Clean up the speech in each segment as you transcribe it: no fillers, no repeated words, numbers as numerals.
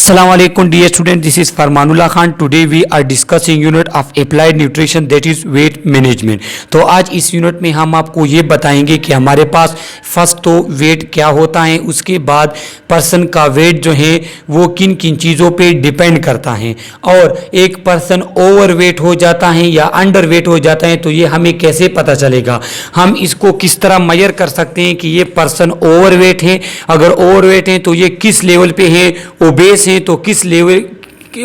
Assalamu alaikum dear student, this is Farmanullah Khan. Today we are discussing unit of applied nutrition, that is weight management. तो आज इस unit में हम आपको ये बताएंगे कि हमारे पास फर्स्ट तो वेट क्या होता है, उसके बाद पर्सन का वेट जो है वो किन किन चीज़ों पे डिपेंड करता है, और एक पर्सन ओवर वेट हो जाता है या अंडर वेट हो जाता है तो ये हमें कैसे पता चलेगा, हम इसको किस तरह मेजर कर सकते हैं कि ये पर्सन ओवर वेट है, अगर ओवर वेट है तो ये किस लेवल पे है, ओबेस है तो किस लेवल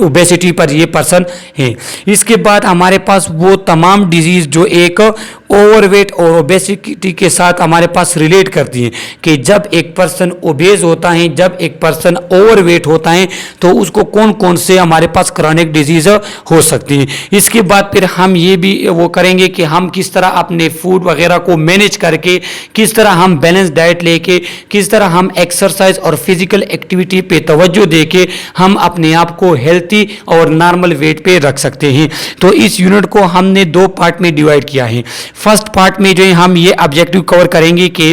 ओबेसिटी पर ये पर्सन है। इसके बाद हमारे पास वो तमाम डिजीज़ जो एक ओवरवेट और ओबेसिटी के साथ हमारे पास रिलेट करती हैं कि जब एक पर्सन ओबेज होता है, जब एक पर्सन ओवरवेट होता है तो उसको कौन कौन से हमारे पास क्रॉनिक डिजीज़ हो सकती हैं। इसके बाद फिर हम ये भी वो करेंगे कि हम किस तरह अपने फूड वगैरह को मैनेज करके, किस तरह हम बैलेंस डाइट लेके, किस तरह हम एक्सरसाइज और फिजिकल एक्टिविटी पे तवज्जो देके हम अपने आप को हेल्थी और नॉर्मल वेट पे रख सकते हैं। तो इस यूनिट को हमने दो पार्ट में डिवाइड किया है। फर्स्ट पार्ट में जो है हम ये ऑब्जेक्टिव कवर करेंगे कि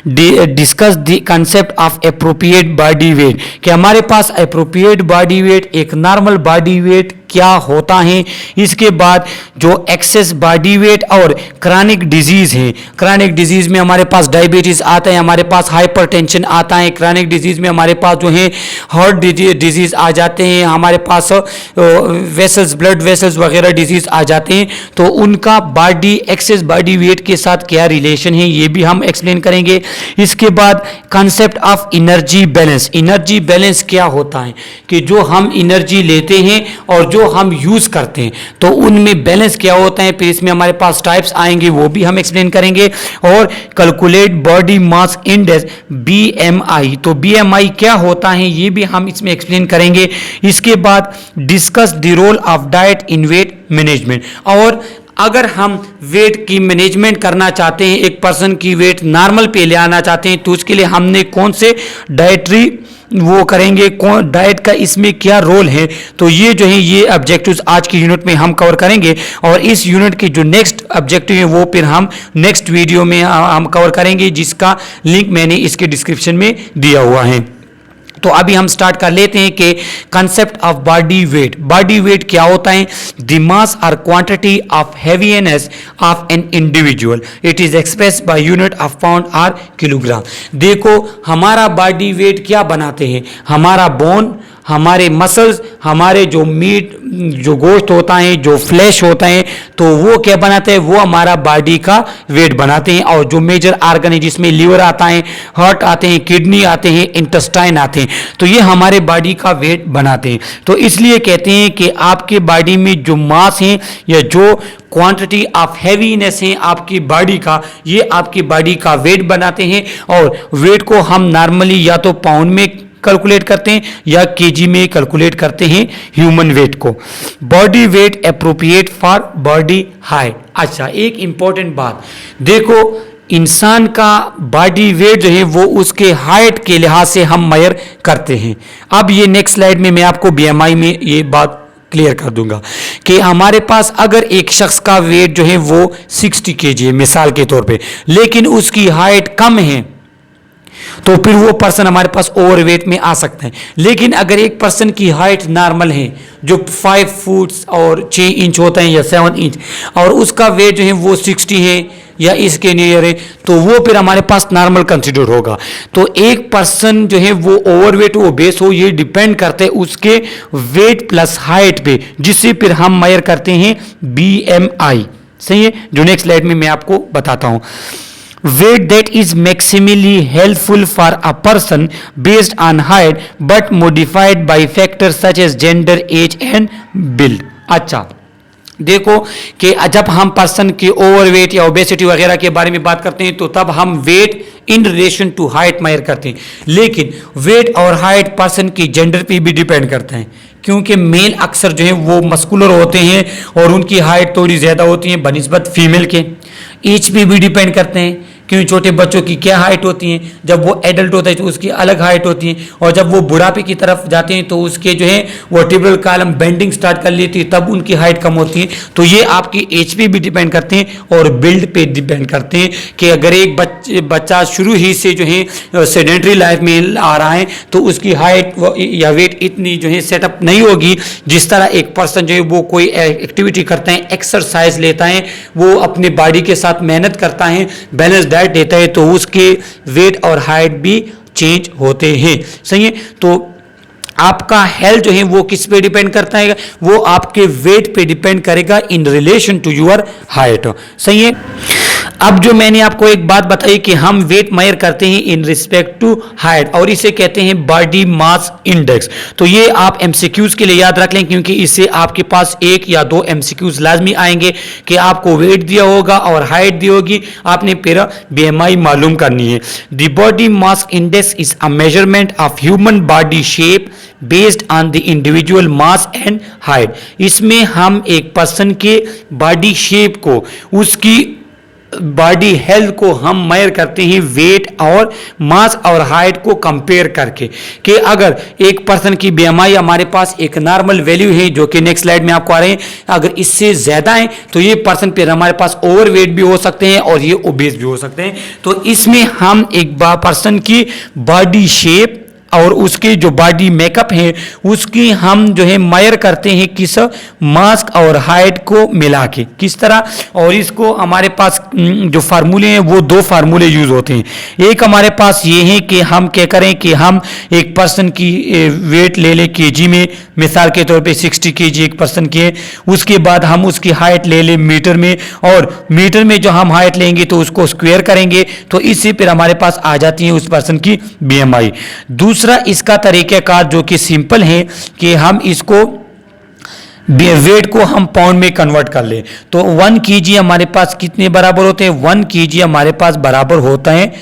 discuss the concept of appropriate body weight, कि हमारे पास अप्रोप्रिएट बॉडी वेट, एक नॉर्मल बॉडी वेट क्या होता है। इसके बाद जो एक्सेस बॉडी वेट और क्रॉनिक डिजीज़ है, क्रॉनिक डिजीज़ में हमारे पास डायबिटीज़ आता है, हमारे पास हाइपरटेंशन आता है, क्रॉनिक डिजीज़ में हमारे पास जो है हार्ट डिजीज़ आ जाते हैं, हमारे पास वेसल्स, ब्लड वेसल्स वगैरह डिजीज़ आ जाते हैं। तो उनका बॉडी एक्सेस बॉडी वेट के साथ क्या रिलेशन है ये भी हम एक्सप्लेन करेंगे। इसके बाद concept of energy balance, energy balance क्या होता है कि जो हम एनर्जी लेते हैं और जो हम यूज करते हैं तो उनमें बैलेंस क्या होता है। फिर इसमें हमारे पास टाइप्स आएंगे वो भी हम एक्सप्लेन करेंगे, और calculate body mass index BMI, तो बीएमआई क्या होता है ये भी हम इसमें एक्सप्लेन करेंगे। इसके बाद discuss the role of diet in weight management, और अगर हम वेट की मैनेजमेंट करना चाहते हैं, एक पर्सन की वेट नॉर्मल पे ले आना चाहते हैं तो उसके लिए हमने कौन से डाइटरी वो करेंगे, कौन डाइट का इसमें क्या रोल है। तो ये जो है ये ऑब्जेक्टिव्स आज की यूनिट में हम कवर करेंगे, और इस यूनिट की जो नेक्स्ट ऑब्जेक्टिव है वो फिर हम नेक्स्ट वीडियो में हम कवर करेंगे, जिसका लिंक मैंने इसके डिस्क्रिप्शन में दिया हुआ है। तो अभी हम स्टार्ट कर लेते हैं कि concept of body weight, body weight क्या होता है। द मास और quantity of heaviness of an individual, it is expressed by unit of pound और किलोग्राम। देखो हमारा बॉडी वेट क्या बनाते हैं, हमारा बोन, हमारे मसल्स, हमारे जो मीट, जो गोश्त होता है, जो फ्लैश होता है, तो वो क्या बनाते हैं, वो हमारा बॉडी का वेट बनाते हैं। और जो मेजर आर्गन है जिसमें लीवर आता है, हार्ट आते हैं, किडनी आते हैं, इंटेस्टाइन आते हैं, तो ये हमारे बॉडी का वेट बनाते हैं। तो इसलिए कहते हैं कि आपके बॉडी में जो मास है या जो क्वांटिटी ऑफ हैवीनेस है आपकी बॉडी का, ये आपकी बॉडी का वेट बनाते हैं। और वेट को हम नॉर्मली या तो पाउंड में कैलकुलेट करते हैं या केजी में कैलकुलेट करते हैं ह्यूमन वेट को। Body weight appropriate for body height. अच्छा, एक इंपॉर्टेंट बात देखो, इंसान का बॉडी वेट जो है वो उसके हाइट के लिहाज से हम मेजर करते हैं। अब ये नेक्स्ट स्लाइड में मैं आपको बीएमआई में ये बात क्लियर कर दूंगा कि हमारे पास अगर एक शख्स का वेट जो है वो 60 केजी है मिसाल के तौर पे, लेकिन उसकी हाइट कम है तो फिर वो पर्सन हमारे पास ओवरवेट में आ सकता है। लेकिन अगर एक पर्सन की हाइट नॉर्मल है जो 5 फुट और 6 इंच होता है या 7 इंच, और उसका वेट जो है वो 60 है या इसके नियर है, तो वो फिर हमारे पास नॉर्मल कंसिडर होगा। तो एक पर्सन जो है वो ओवरवेट हो बेस हो, ये डिपेंड करते हैं उसके वेट प्लस हाइट पे, जिससे फिर हम मेजर करते हैं बीएमआई। सही है, जो नेक्स्ट स्लाइड में मैं आपको बताता हूं। Weight that is maximally helpful for a person based on height but modified by factors such as gender, age and build। अच्छा देखो कि जब हम पर्सन के ओवरवेट या ओबेसिटी वगैरह के बारे में बात करते हैं तो तब हम weight in relation to height measure करते हैं, लेकिन वेट और हाइट पर्सन की जेंडर पे भी डिपेंड करते हैं, क्योंकि मेल अक्सर जो है वो मस्कुलर होते हैं और उनकी हाइट थोड़ी ज़्यादा होती है बनिस्बत फीमेल के। एज पे भी डिपेंड करते हैं क्योंकि छोटे बच्चों की क्या हाइट होती है, जब वो एडल्ट होता है तो उसकी अलग हाइट होती है, और जब वो बुढ़ापे की तरफ जाते हैं तो उसके जो है वर्टिब्रल कॉलम बेंडिंग स्टार्ट कर लेती है, तब उनकी हाइट कम होती है। तो ये आपकी एज पे भी डिपेंड करते हैं और बिल्ड पे डिपेंड करते हैं कि अगर एक बच्चा शुरू ही से जो है सेडेंटरी लाइफ में आ रहा है तो उसकी हाइट या वेट इतनी जो है सेटअप नहीं होगी। जिस तरह एक पर्सन जो है वो कोई एक्टिविटी करता है, एक्सरसाइज लेता है, वो अपने बॉडी के साथ मेहनत करता है, बैलेंस डाइट लेता है, तो उसके वेट और हाइट भी चेंज होते हैं। सही है। तो आपका हेल्थ जो है वो किस पे डिपेंड करता है, वो आपके वेट पे डिपेंड करेगा in relation to your height. सही है। अब जो मैंने आपको एक बात बताई कि हम वेट मेजर करते हैं इन रिस्पेक्ट टू हाइट, और इसे कहते हैं बॉडी मास इंडेक्स। तो ये आप एमसीक्यूज के लिए याद रख लें, क्योंकि इससे आपके पास एक या दो एमसीक्यूज लाजमी आएंगे कि आपको वेट दिया होगा और हाइट दी होगी, आपने फिर बीएमआई मालूम करनी है। The body mass index is a measurement of human body shape based on the individual mass and height. इसमें हम एक पर्सन के बॉडी शेप को, उसकी बॉडी हेल्थ को हम मेजर करते हैं वेट और मास और हाइट को कंपेयर करके, कि अगर एक पर्सन की बीएमआई हमारे पास एक नॉर्मल वैल्यू है जो कि नेक्स्ट स्लाइड में आपको आ रहे हैं, अगर इससे ज्यादा है तो ये पर्सन फिर हमारे पास ओवरवेट भी हो सकते हैं और ये ओबेस भी हो सकते हैं। तो इसमें हम एक पर्सन की बॉडी शेप और उसके जो बॉडी मेकअप है उसकी हम जो है मेजर करते हैं किस मास और हाइट को मिला के, किस तरह। और इसको हमारे पास जो फार्मूले हैं वो दो फार्मूले यूज होते हैं। एक हमारे पास ये है कि हम क्या करें कि हम एक पर्सन की वेट ले लें केजी में, मिसाल के तौर पे 60 केजी एक पर्सन की है, उसके बाद हम उसकी हाइट ले लें मीटर में, और मीटर में जो हम हाइट लेंगे तो उसको स्क्वायर करेंगे, तो इससे फिर हमारे पास आ जाती है उस पर्सन की बीएमआई। दूसरा इसका तरीकाकार जो कि सिंपल है कि हम इसको वेट को हम पाउंड में कन्वर्ट कर ले, तो 1 केजी हमारे पास कितने बराबर होते हैं, 1 केजी हमारे पास बराबर होता है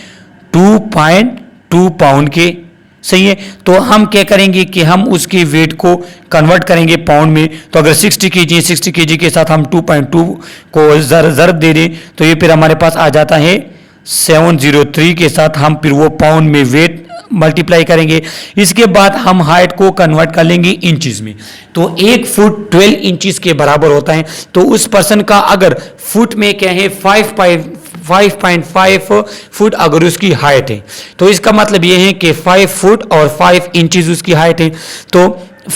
2.2 पाउंड के। सही है। तो हम क्या करेंगे कि हम उसके वेट को कन्वर्ट करेंगे पाउंड में, तो अगर 60 केजी है, 60 केजी के साथ हम 2.2 को ज़रब दे दें तो ये फिर हमारे पास आ जाता है 703 के साथ हम फिर वो पाउंड में वेट मल्टीप्लाई करेंगे। इसके बाद हम हाइट को कन्वर्ट कर लेंगे इंचेस में, तो 1 फुट 12 इंचेस के बराबर होता है। तो उस पर्सन का अगर फुट में क्या है 5.5 फुट अगर उसकी हाइट है, तो इसका मतलब ये है कि 5 फुट और 5 इंचेस उसकी हाइट है, तो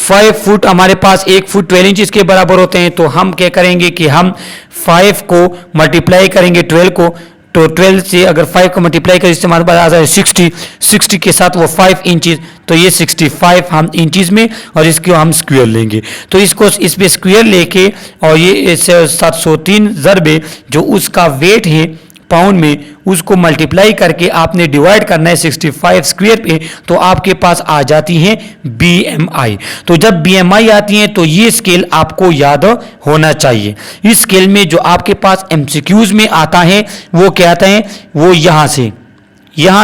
5 फुट हमारे पास 1 फुट 12 इंचेस के बराबर होते हैं। तो हम क्या करेंगे कि हम 5 को मल्टीप्लाई करेंगे 12 को, तो 12 से अगर 5 को मल्टीप्लाई करें इससे हमारे पास आ जाए 60 के साथ वो 5 इंचेस, तो ये 65 हम इंचेस में, और इसको हम स्क्वायर लेंगे, तो इसको इस पे स्क्वायर लेके और ये 703 ज़रबे जो उसका वेट है पाउंड में उसको मल्टीप्लाई करके आपने डिवाइड करना है 65 स्क्वायर पे, तो आपके पास आ जाती है बीएमआई। तो जब बीएमआई आती है तो ये स्केल आपको याद होना चाहिए। इस स्केल में जो आपके पास एमसीक्यूज में आता है वो क्या आता है, वो यहां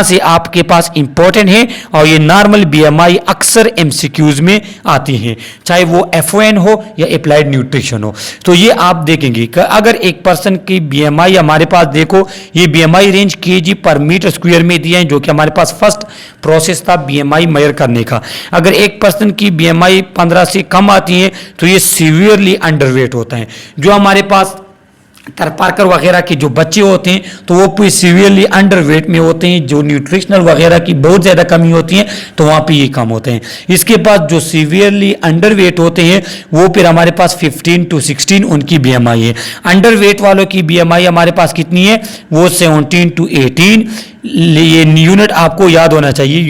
से आपके पास इंपॉर्टेंट है, और ये नॉर्मल बीएमआई अक्सर एमसीक्यूज में आती हैं, चाहे वो एफओएन हो या अप्लाइड न्यूट्रिशन हो। तो ये आप देखेंगे कि अगर एक पर्सन की बीएमआई हमारे पास, देखो ये बीएमआई रेंज केजी पर मीटर स्क्वायर में दिया है, जो कि हमारे पास फर्स्ट प्रोसेस था बीएमआई मेजर करने का। अगर एक पर्सन की बीएमआई 15 से कम आती है तो ये सीवियरली अंडरवेट होता है। जो हमारे पास तरपारकर वगैरह के जो बच्चे होते हैं तो वो पूरी सीवियरली अंडरवेट में होते हैं, जो न्यूट्रिशनल वगैरह की बहुत ज़्यादा कमी होती है तो वहाँ पे ये कम होते हैं। इसके बाद जो सीवियरली अंडरवेट होते हैं वो फिर हमारे पास 15 to 16 उनकी बीएमआई है। अंडरवेट वालों की बीएमआई हमारे पास कितनी है, वो 17 to 18। ये यूनिट आपको याद होना चाहिए,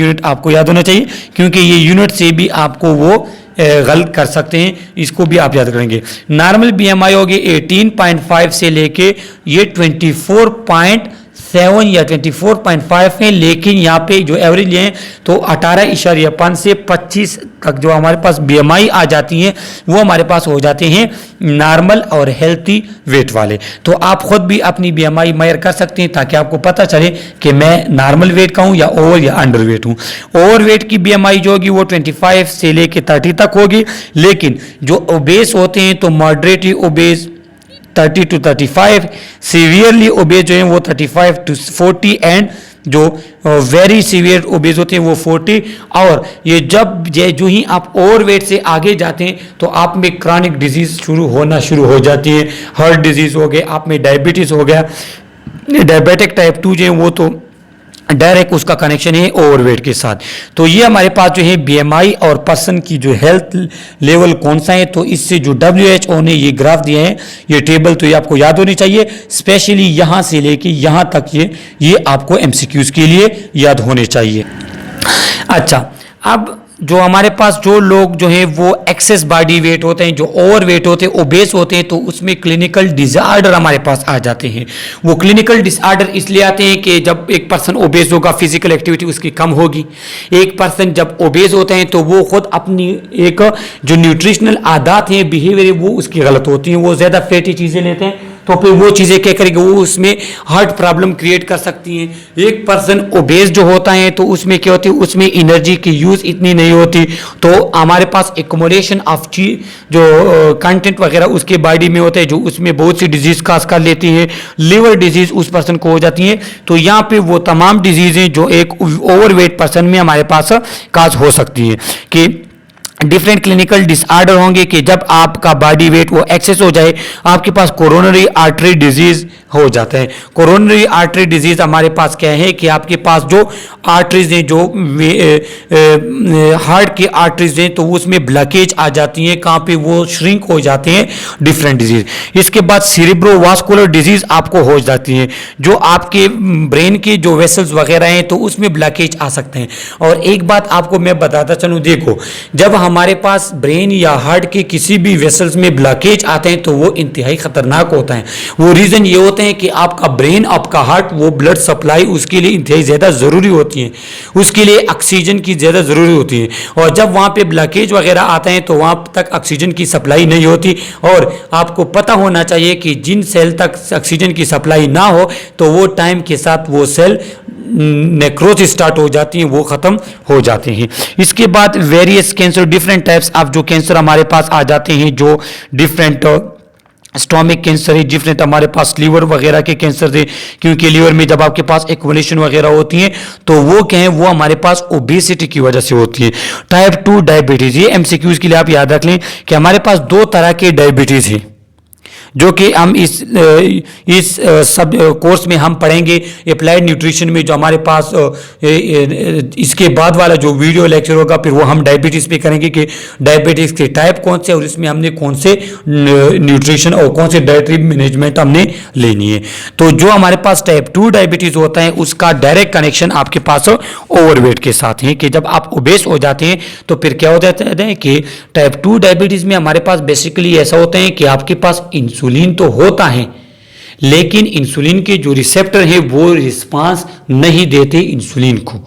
क्योंकि ये यूनिट से भी आपको वो गलत कर सकते हैं, इसको भी आप याद करेंगे। नॉर्मल बीएमआई होगी 18.5 से लेके ये 24.7 या 24.5 है, लेकिन यहाँ पे जो एवरेज है तो 18.5 से 25 तक जो हमारे पास बीएमआई आ जाती हैं वो हमारे पास हो जाते हैं नॉर्मल और हेल्थी वेट वाले। तो आप खुद भी अपनी बीएमआई मेजर कर सकते हैं ताकि आपको पता चले कि मैं नॉर्मल वेट का हूँ या ओवर या अंडर वेट हूँ। ओवर वेट की बीएमआई जो होगी वो 25 से लेके 30 तक होगी, लेकिन जो ओबेस होते हैं तो moderately obese 30 to 35, severely obese जो है वो 35 to 40 एंड जो वेरी सीवियर ओबेज होते हैं वो 40। और ये जो ही आप ओवरवेट से आगे जाते हैं तो आप में क्रॉनिक डिजीज शुरू हो जाती है। हार्ट डिजीज हो गए, आप में डायबिटीज हो गया, डायबिटिक टाइप 2 जो है वो तो डायरेक्ट उसका कनेक्शन है ओवरवेट के साथ। तो ये हमारे पास जो है बीएमआई और पर्सन की जो हेल्थ लेवल कौन सा है, तो इससे जो WHO ने ये ग्राफ दिया है, ये टेबल तो ये आपको याद होनी चाहिए, स्पेशली यहाँ से लेके यहाँ तक ये आपको एमसीक्यूज के लिए याद होने चाहिए। अच्छा, अब जो हमारे पास जो लोग जो है वो एक्सेस बॉडी वेट होते हैं, जो ओवर वेट होते हैं, ओबेस होते हैं, तो उसमें क्लिनिकल डिसऑर्डर हमारे पास आ जाते हैं। वो क्लिनिकल डिसऑर्डर इसलिए आते हैं कि जब एक पर्सन ओबेस होगा, फिजिकल एक्टिविटी उसकी कम होगी। एक पर्सन जब ओबेस होते हैं तो वो खुद अपनी एक जो न्यूट्रिशनल आदत है, बिहेवियर, वो उसकी गलत होती हैं। वो ज़्यादा फैटी चीज़ें लेते हैं तो फिर वो चीज़ें क्या करेंगे, वो उसमें हार्ट प्रॉब्लम क्रिएट कर सकती हैं। एक पर्सन ओबेस जो होता है तो उसमें क्या होती है, उसमें एनर्जी की यूज़ इतनी नहीं होती, तो हमारे पास एकोमोडेशन ऑफ जो कंटेंट वगैरह उसके बॉडी में होते हैं, जो उसमें बहुत सी डिजीज़ काज कर लेती है। लिवर डिजीज़ उस पर्सन को हो जाती है। तो यहाँ पे वो तमाम डिजीज़ें जो एक ओवरवेट पर्सन में हमारे पास काज हो सकती है कि डिफरेंट क्लिनिकल डिसऑर्डर होंगे कि जब आपका बॉडी वेट वो एक्सेस हो जाए, आपके पास कोरोनरी आर्टरी डिजीज हो जाता है। कोरोनरी आर्टरी डिजीज हमारे पास क्या है कि आपके पास जो आर्टरीज हैं, जो हार्ट की आर्टरीज हैं, तो उसमें ब्लॉकेज आ जाती है, कहाँ पे वो श्रिंक हो जाते हैं, डिफरेंट डिजीज। इसके बाद सेरेब्रोवास्कुलर डिजीज आपको हो जाती है, जो आपके ब्रेन के जो वेसल्स वगैरह हैं तो उसमें ब्लॉकेज आ सकते हैं। और एक बात आपको मैं बताता चलूँ, देखो जब हमारे पास ब्रेन या हार्ट के किसी भी वेसल्स में ब्लॉकेज आते हैं तो वो इंतहाई खतरनाक होता है। वो रीज़न ये होते हैं कि आपका ब्रेन, आपका हार्ट, वो ब्लड सप्लाई उसके लिए इंतहाई ज़्यादा ज़रूरी होती है, उसके लिए ऑक्सीजन की ज़्यादा ज़रूरी होती है। और जब वहाँ पे ब्लॉकेज वगैरह आते हैं तो वहाँ तक ऑक्सीजन की सप्लाई नहीं होती। और आपको पता होना चाहिए कि जिन सेल तक ऑक्सीजन की सप्लाई ना हो तो वो टाइम के साथ वो सेल नेक्रोसिस स्टार्ट हो जाती हैं, वो ख़त्म हो जाते हैं। इसके बाद various cancer, different types of जो कैंसर हमारे पास आ जाते हैं, जो डिफरेंट स्टोमिक कैंसर है, डिफरेंट हमारे पास लीवर वगैरह के कैंसर है, क्योंकि लीवर में जब आपके पास एक्युमुलेशन वगैरह होती है तो वो क्या है, वो हमारे पास ओबेसिटी की वजह से होती है। टाइप 2 डायबिटीज़, ये एमसीक्यूज के लिए आप याद रख लें कि हमारे पास 2 तरह के डायबिटीज़ है, जो कि हम इस सब कोर्स में हम पढ़ेंगे। अप्लाइड न्यूट्रिशन में जो हमारे पास इसके बाद वाला जो वीडियो लेक्चर होगा, फिर वो हम डायबिटीज़ पे करेंगे कि डायबिटीज़ के टाइप कौन से और इसमें हमने कौन से न्यूट्रिशन और कौन से डाइटरी मैनेजमेंट हमने लेनी है। तो जो हमारे पास टाइप 2 डायबिटीज़ होता है उसका डायरेक्ट कनेक्शन आपके पास ओवरवेट के साथ है, कि जब आप ओबेस हो जाते हैं तो फिर क्या हो जाता है कि टाइप 2 डायबिटीज़ में हमारे पास बेसिकली ऐसा होता है कि आपके पास इंसुलिन तो होता है, लेकिन इंसुलिन के जो रिसेप्टर है वो रिस्पांस नहीं देते इंसुलिन को।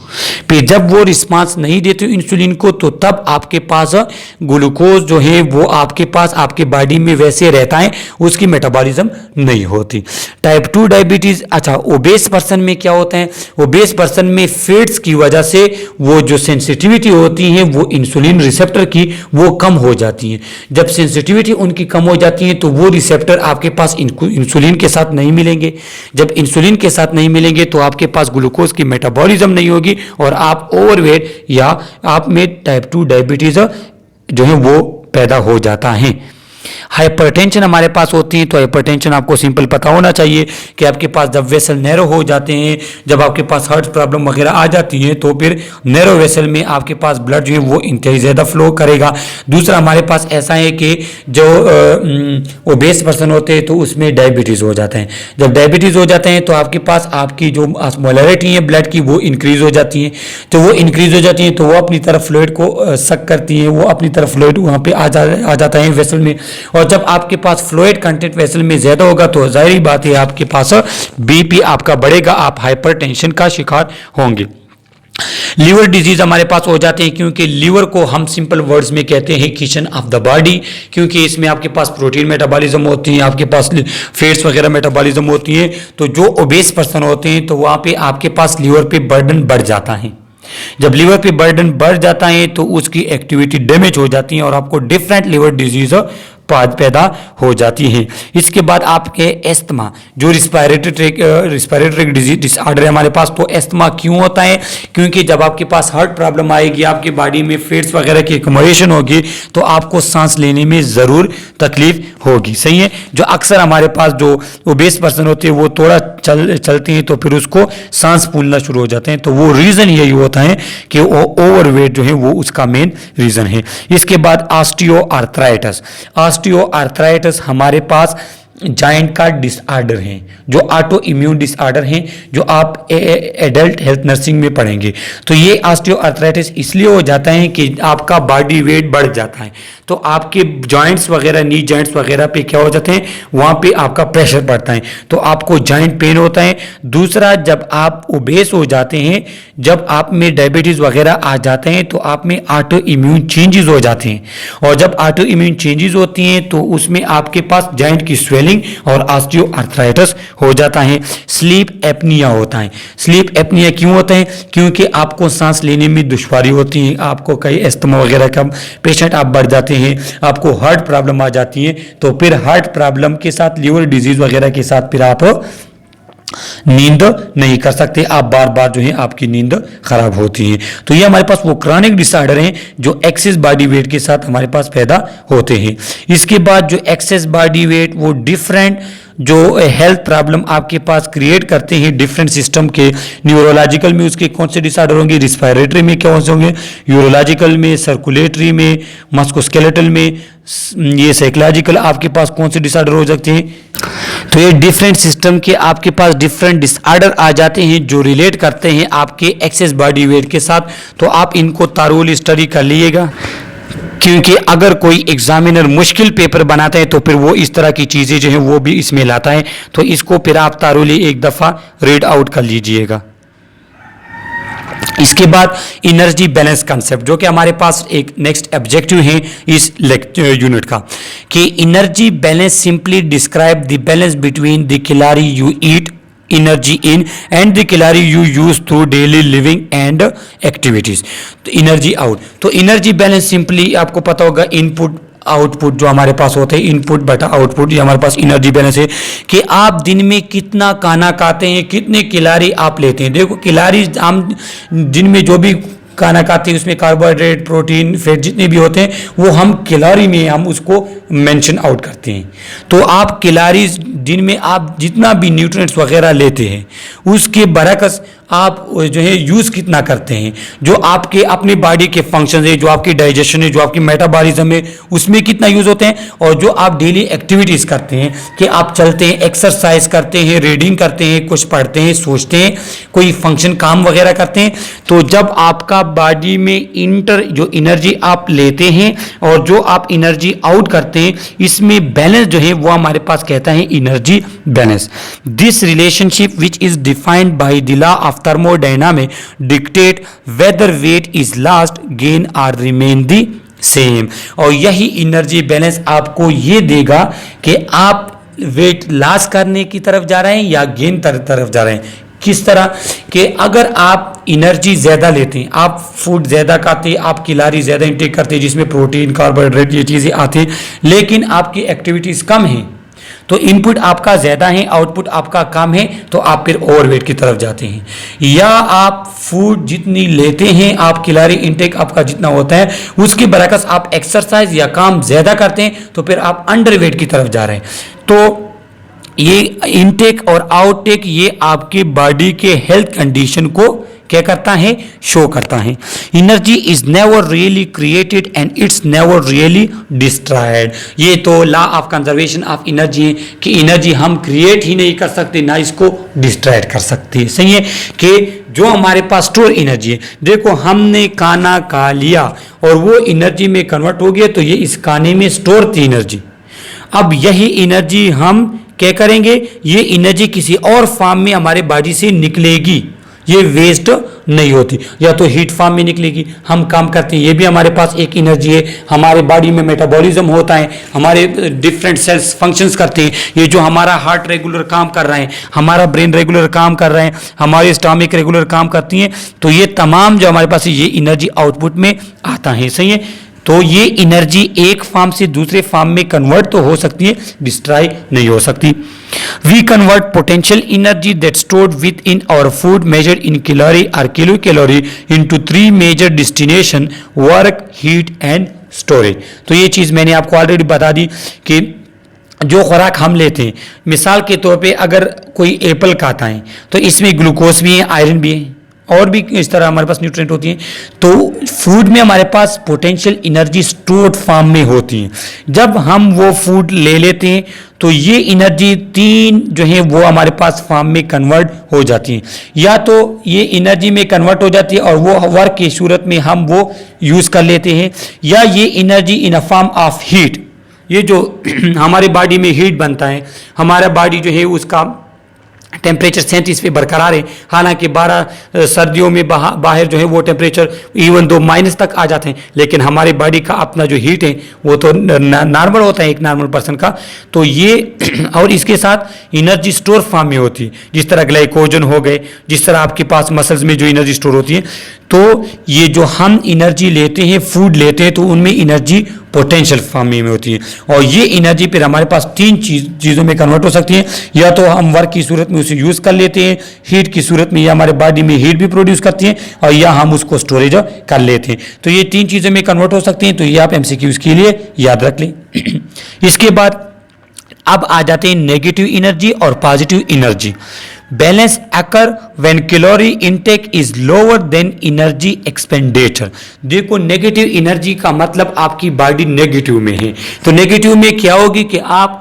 फिर जब वो रिस्पांस नहीं देते इंसुलिन को तो तब आपके पास ग्लूकोज जो है वो आपके पास आपके बॉडी में वैसे रहता है, उसकी मेटाबॉलिज्म नहीं होती। Type 2 diabetes. अच्छा, ओबेस पर्सन में क्या होता है, ओबेस पर्सन में फैट्स की वजह से वो जो सेंसिटिविटी होती है वो इंसुलिन रिसेप्टर की वो कम हो जाती है। जब सेंसिटिविटी उनकी कम हो जाती है तो वो रिसेप्टर आपके पास इंसुलिन के साथ नहीं मिलेंगे। जब इंसुलिन के साथ नहीं मिलेंगे तो आपके पास ग्लूकोज की मेटाबॉलिज्म नहीं होगी और आप ओवरवेट या आप में टाइप 2 डायबिटीज जो है वो पैदा हो जाता है। हाइपरटेंशन हमारे पास होती है, तो हाइपरटेंशन आपको सिंपल पता होना चाहिए कि आपके पास जब वेसल नैरो हो जाते हैं, जब आपके पास हार्ट प्रॉब्लम वगैरह आ जाती है तो फिर नैरो वेसल में आपके पास ब्लड जो है वो इंतहाई ज़्यादा फ्लो करेगा। दूसरा हमारे पास ऐसा है कि जो ओबेस पर्सन होते हैं तो उसमें डायबिटीज़ हो जाते हैं। जब डायबिटीज़ हो जाते हैं तो आपके पास आपकी जो ऑस्मोलैरिटी है ब्लड की वो इंक्रीज़ हो जाती है। तो वो इंक्रीज़ हो जाती है तो वो अपनी तरफ फ्लूइड को सक करती है, वो अपनी तरफ फ्लूइड वहाँ पर आ जाता है वेसल में। और जब आपके पास फ्लूइड कंटेंट वेसल में ज्यादा होगा तो जाहिर बात है आपके पास बीपी आपका बढ़ेगा, आप हाइपरटेंशन का शिकार होंगे। लीवर डिजीज हमारे पास हो जाते हैं, क्योंकि लीवर को हम सिंपल वर्ड्स में कहते हैं किचन ऑफ द बॉडी, क्योंकि इसमें आपके पास प्रोटीन मेटाबॉलिज्म होती है, आपके पास फैट्स वगैरह मेटाबॉलिज्म होती है। तो जो ओबेस पर्सन होते हैं तो वहाँ पे आपके पास लीवर पे बर्डन बढ़ जाता है। जब लीवर पे बर्डन बढ़ जाता है तो उसकी एक्टिविटी डैमेज हो जाती है और आपको डिफरेंट लीवर डिजीज पैदा हो जाती हैं। इसके बाद आपके एस्थमा, जो रिस्पायरेटरी डिसऑर्डर है हमारे पास। तो एस्थमा क्यों होता है? क्योंकि जब आपके पास हार्ट प्रॉब्लम आएगी, आपकी बॉडी में फैट्स वगैरह की एक्युमुलेशन होगी, तो आपको सांस लेने में ज़रूर तकलीफ होगी। सही है। जो अक्सर हमारे पास जो ओबेस पर्सन होते हैं वो थोड़ा चलते हैं तो फिर उसको सांस फूलना शुरू हो जाते हैं। तो वो रीज़न यही होता है कि वो ओवरवेट जो है वो उसका मेन रीज़न है। इसके बाद ऑस्टियोआर्थराइटिस। ऑस्टियोआर्थराइटिस हमारे पास जॉइंट का डिसऑर्डर है, जो ऑटो इम्यून डिसऑर्डर हैं, जो आप एडल्ट हेल्थ नर्सिंग में पढ़ेंगे। तो ये ऑस्टियोआर्थराइटिस इसलिए हो जाता है कि आपका बॉडी वेट बढ़ जाता है, तो आपके जॉइंट्स वगैरह, नी जॉइंट्स वगैरह पे क्या हो जाते हैं, वहाँ पे आपका प्रेशर पड़ता है, तो आपको जॉइंट पेन होता है। दूसरा, जब आप ओबेस हो जाते हैं, जब आप में डायबिटीज़ वगैरह आ जाते हैं, तो आप में ऑटो इम्यून चेंजेस हो जाते हैं, और जब ऑटो इम्यून चेंजेस होती हैं तो उसमें आपके पास जॉइंट की स्वेलिंग और ऑस्टियोआर्थराइटिस हो जाता है। स्लीप एपनिया होता है। स्लीप एपनिया क्यों होता है? क्योंकि आपको सांस लेने में दुश्वारी होती है, आपको कई अस्थमा वगैरह का पेशेंट आप बढ़ जाते हैं, आपको हार्ट प्रॉब्लम आ जाती है, तो फिर हार्ट प्रॉब्लम के साथ लिवर डिजीज वगैरह के साथ फिर आप नींद नहीं कर सकते, आप बार बार जो है आपकी नींद खराब होती है। तो ये हमारे पास वो क्रॉनिक डिसऑर्डर हैं जो एक्सेस बॉडी वेट के साथ हमारे पास पैदा होते हैं। इसके बाद जो एक्सेस बॉडी वेट वो डिफरेंट जो हेल्थ प्रॉब्लम आपके पास क्रिएट करते हैं डिफरेंट सिस्टम के। न्यूरोलॉजिकल में उसके कौन से डिसऑर्डर होंगे, रिस्पायरेटरी में क्या होंगे, यूरोलॉजिकल में, सर्कुलेटरी में, मस्कुलोस्केलेटल में, ये साइकोलॉजिकल आपके पास कौन से डिसऑर्डर हो सकते हैं। तो ये डिफरेंट सिस्टम के आपके पास डिफरेंट डिसऑर्डर आ जाते हैं जो रिलेट करते हैं आपके एक्सेस बॉडी वेट के साथ। तो आप इनको तारुल स्टडी कर लीजिएगा, क्योंकि अगर कोई एग्जामिनर मुश्किल पेपर बनाता है तो फिर वो इस तरह की चीज़ें जो हैं वो भी इसमें लाता है। तो इसको फिर आप तारुली एक दफ़ा रीड आउट कर लीजिएगा। इसके बाद एनर्जी बैलेंस कंसेप्ट, जो कि हमारे पास एक नेक्स्ट ऑब्जेक्टिव है इस यूनिट का, कि energy balance simply describe the balance between the calorie you eat, energy in and the calorie you use through daily living and activities. तो एनर्जी आउट, तो एनर्जी बैलेंस सिंपली आपको पता होगा input output जो हमारे पास होते हैं, इनपुट बटा आउटपुट, ये हमारे पास एनर्जी बैलेंस है कि आप दिन में कितना खाना खाते हैं, कितने कैलोरी आप लेते हैं। देखो कैलोरी हम दिन में जो भी खाना खाते हैं उसमें कार्बोहाइड्रेट, प्रोटीन, फैट जितने भी होते हैं वो हम कैलोरी में हम उसको मेंशन आउट करते हैं। तो आप कैलोरीज दिन में आप जितना भी न्यूट्रिएंट्स वगैरह लेते हैं उसके बरअक्स आप जो है यूज़ कितना करते हैं, जो आपके अपनी बॉडी के फंक्शन है, जो आपकी डाइजेशन है, जो आपकी मेटाबॉलिज्म है, उसमें कितना यूज़ होते हैं, और जो आप डेली एक्टिविटीज़ करते हैं कि आप चलते हैं, एक्सरसाइज करते हैं, रीडिंग करते हैं, कुछ पढ़ते हैं, सोचते हैं, कोई फंक्शन काम वगैरह करते हैं। तो जब आपका बॉडी में जो एनर्जी आप लेते हैं और जो आप एनर्जी आउट करते हैं, इसमें बैलेंस जो है वो हमारे पास कहता है energy balance. This relationship which is defined by the law of thermodynamic dictate whether weight is lost, gain or remain the same। और यही एनर्जी बैलेंस आपको ये देगा कि आप वेट लॉस करने की तरफ जा रहे हैं या गेन तरफ जा रहे हैं। किस तरह कि अगर आप एनर्जी ज़्यादा लेते हैं, आप फूड ज़्यादा खाते हैं, आप कैलोरी ज़्यादा इंटेक करते हैं जिसमें प्रोटीन, कार्बोहाइड्रेट, ये चीज़ें आती हैं, लेकिन आपकी एक्टिविटीज़ कम हैं, तो इनपुट आपका ज़्यादा है, आउटपुट आपका कम है, तो आप फिर ओवरवेट की तरफ जाते हैं। या आप फूड जितनी लेते हैं, आप कैलोरी इंटेक आपका जितना होता है उसके बरअक्स आप एक्सरसाइज या काम ज़्यादा करते हैं, तो फिर आप अंडरवेट की तरफ जा रहे हैं। तो ये इनटेक और आउटटेक ये आपके बॉडी के हेल्थ कंडीशन को क्या करता है, शो करता है। Energy is never really created and it's never really destroyed. ये तो law of conservation of energy है कि एनर्जी हम क्रिएट ही नहीं कर सकते, ना इसको डिस्ट्रॉयड कर सकते। सही है कि जो हमारे पास स्टोर एनर्जी है, देखो हमने खाना खा लिया और वो एनर्जी में कन्वर्ट हो गया, तो ये इस खाने में स्टोर थी एनर्जी। अब यही एनर्जी हम क्या करेंगे, ये एनर्जी किसी और फॉर्म में हमारे बॉडी से निकलेगी, ये वेस्ट नहीं होती, या तो हीट फॉर्म में निकलेगी, हम काम करते हैं, ये भी हमारे पास एक एनर्जी है। हमारे बॉडी में मेटाबॉलिज्म होता है, हमारे डिफरेंट सेल्स फंक्शंस करते हैं, ये जो हमारा हार्ट रेगुलर काम कर रहा है, हमारा ब्रेन रेगुलर काम कर रहा है, हमारी स्टमक रेगुलर काम करती हैं, तो ये तमाम जो हमारे पास है ये एनर्जी आउटपुट में आता है। सही है। तो ये एनर्जी एक फार्म से दूसरे फार्म में कन्वर्ट तो हो सकती है, डिस्ट्रॉय नहीं हो सकती। We convert potential energy that stored within our food measured in calorie और kilo calorie into 3 major destination, work, heat and storage. तो ये चीज़ मैंने आपको ऑलरेडी बता दी कि जो खुराक हम लेते हैं, मिसाल के तौर पे अगर कोई एप्पल खाता है तो इसमें ग्लूकोज भी है, आयरन भी है, और भी इस तरह हमारे पास न्यूट्रिएंट होती हैं। तो फूड में हमारे पास पोटेंशियल एनर्जी स्टोर्ड फॉर्म में होती है। जब हम वो फूड ले लेते हैं तो ये एनर्जी 3 जो है वो हमारे पास फॉर्म में कन्वर्ट हो जाती है। या तो ये एनर्जी में कन्वर्ट हो जाती है और वो वर्क की सूरत में हम वो यूज़ कर लेते हैं, या ये energy in a form of heat, ये जो हमारे बॉडी में हीट बनता है, हमारा बॉडी जो है उसका टेम्परेचर 37 पे बरकरार है। हालांकि 12 सर्दियों में बाहर जो है वो टेम्परेचर इवन दो माइनस तक आ जाते हैं, लेकिन हमारे बॉडी का अपना जो हीट है वो तो नॉर्मल होता है एक नॉर्मल पर्सन का। तो ये और इसके साथ एनर्जी स्टोर फॉर्म में होती है, जिस तरह ग्लाइकोजन हो गए, जिस तरह आपके पास मसल्स में जो एनर्जी स्टोर होती है। तो ये जो हम एनर्जी लेते हैं, फूड लेते हैं, तो उनमें एनर्जी पोटेंशियल फॉर्म में होती है, और ये एनर्जी फिर हमारे पास 3 चीज़ों में कन्वर्ट हो सकती है। या तो हम वर्क की सूरत में उसे यूज़ कर लेते हैं, हीट की सूरत में, या हमारे बॉडी में हीट भी प्रोड्यूस करती है, और या हम उसको स्टोरेज कर लेते हैं। तो ये 3 चीज़ों में कन्वर्ट हो सकती हैं। तो ये आप एमसीक्यूज़ के लिए याद रख लें। इसके बाद अब आ जाते हैं नेगेटिव एनर्जी और positive energy. Balance occur when calorie intake is lower than energy expenditure. देखो, नेगेटिव एनर्जी का मतलब आपकी बॉडी नेगेटिव में है। तो नेगेटिव में क्या होगी कि आप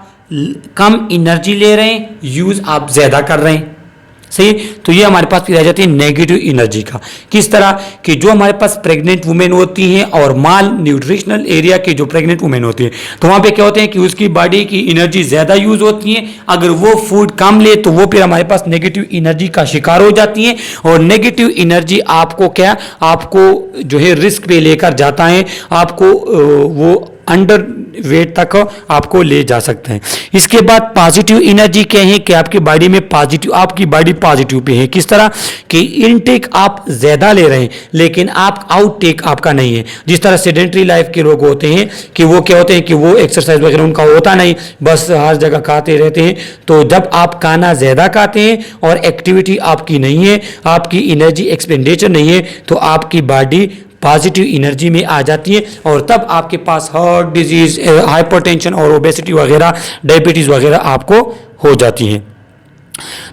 कम एनर्जी ले रहे हैं, यूज आप ज्यादा कर रहे हैं, सही। तो ये हमारे पास फिर आ जाती है नेगेटिव एनर्जी का। किस तरह कि जो हमारे पास प्रेग्नेंट वुमेन होती हैं और माल न्यूट्रिशनल एरिया के जो प्रेग्नेंट वुमेन होती है, तो वहाँ पे क्या होते हैं कि उसकी बॉडी की एनर्जी ज़्यादा यूज़ होती है। अगर वो फूड कम ले तो वो फिर हमारे पास नेगेटिव एनर्जी का शिकार हो जाती है। और नेगेटिव एनर्जी आपको क्या, आपको जो है रिस्क पे लेकर जाता है, आपको वो अंडर वेट तक आपको ले जा सकते हैं। इसके बाद पॉजिटिव एनर्जी क्या है कि आपकी बॉडी में पॉजिटिव, आपकी बॉडी पॉजिटिव पे है। किस तरह कि इनटेक आप ज़्यादा ले रहे हैं लेकिन आप आउटटेक आपका नहीं है। जिस तरह सेडेंट्री लाइफ के लोग होते हैं कि वो क्या होते हैं कि वो एक्सरसाइज वगैरह उनका होता नहीं, बस हर जगह खाते रहते हैं। तो जब आप खाना ज़्यादा खाते हैं और एक्टिविटी आपकी नहीं है, आपकी एनर्जी एक्सपेंडिचर नहीं है, तो आपकी बॉडी पॉजिटिव एनर्जी में आ जाती है, और तब आपके पास हार्ट डिजीज, हाइपरटेंशन और ओबेसिटी वगैरह, डायबिटीज़ वगैरह आपको हो जाती हैं।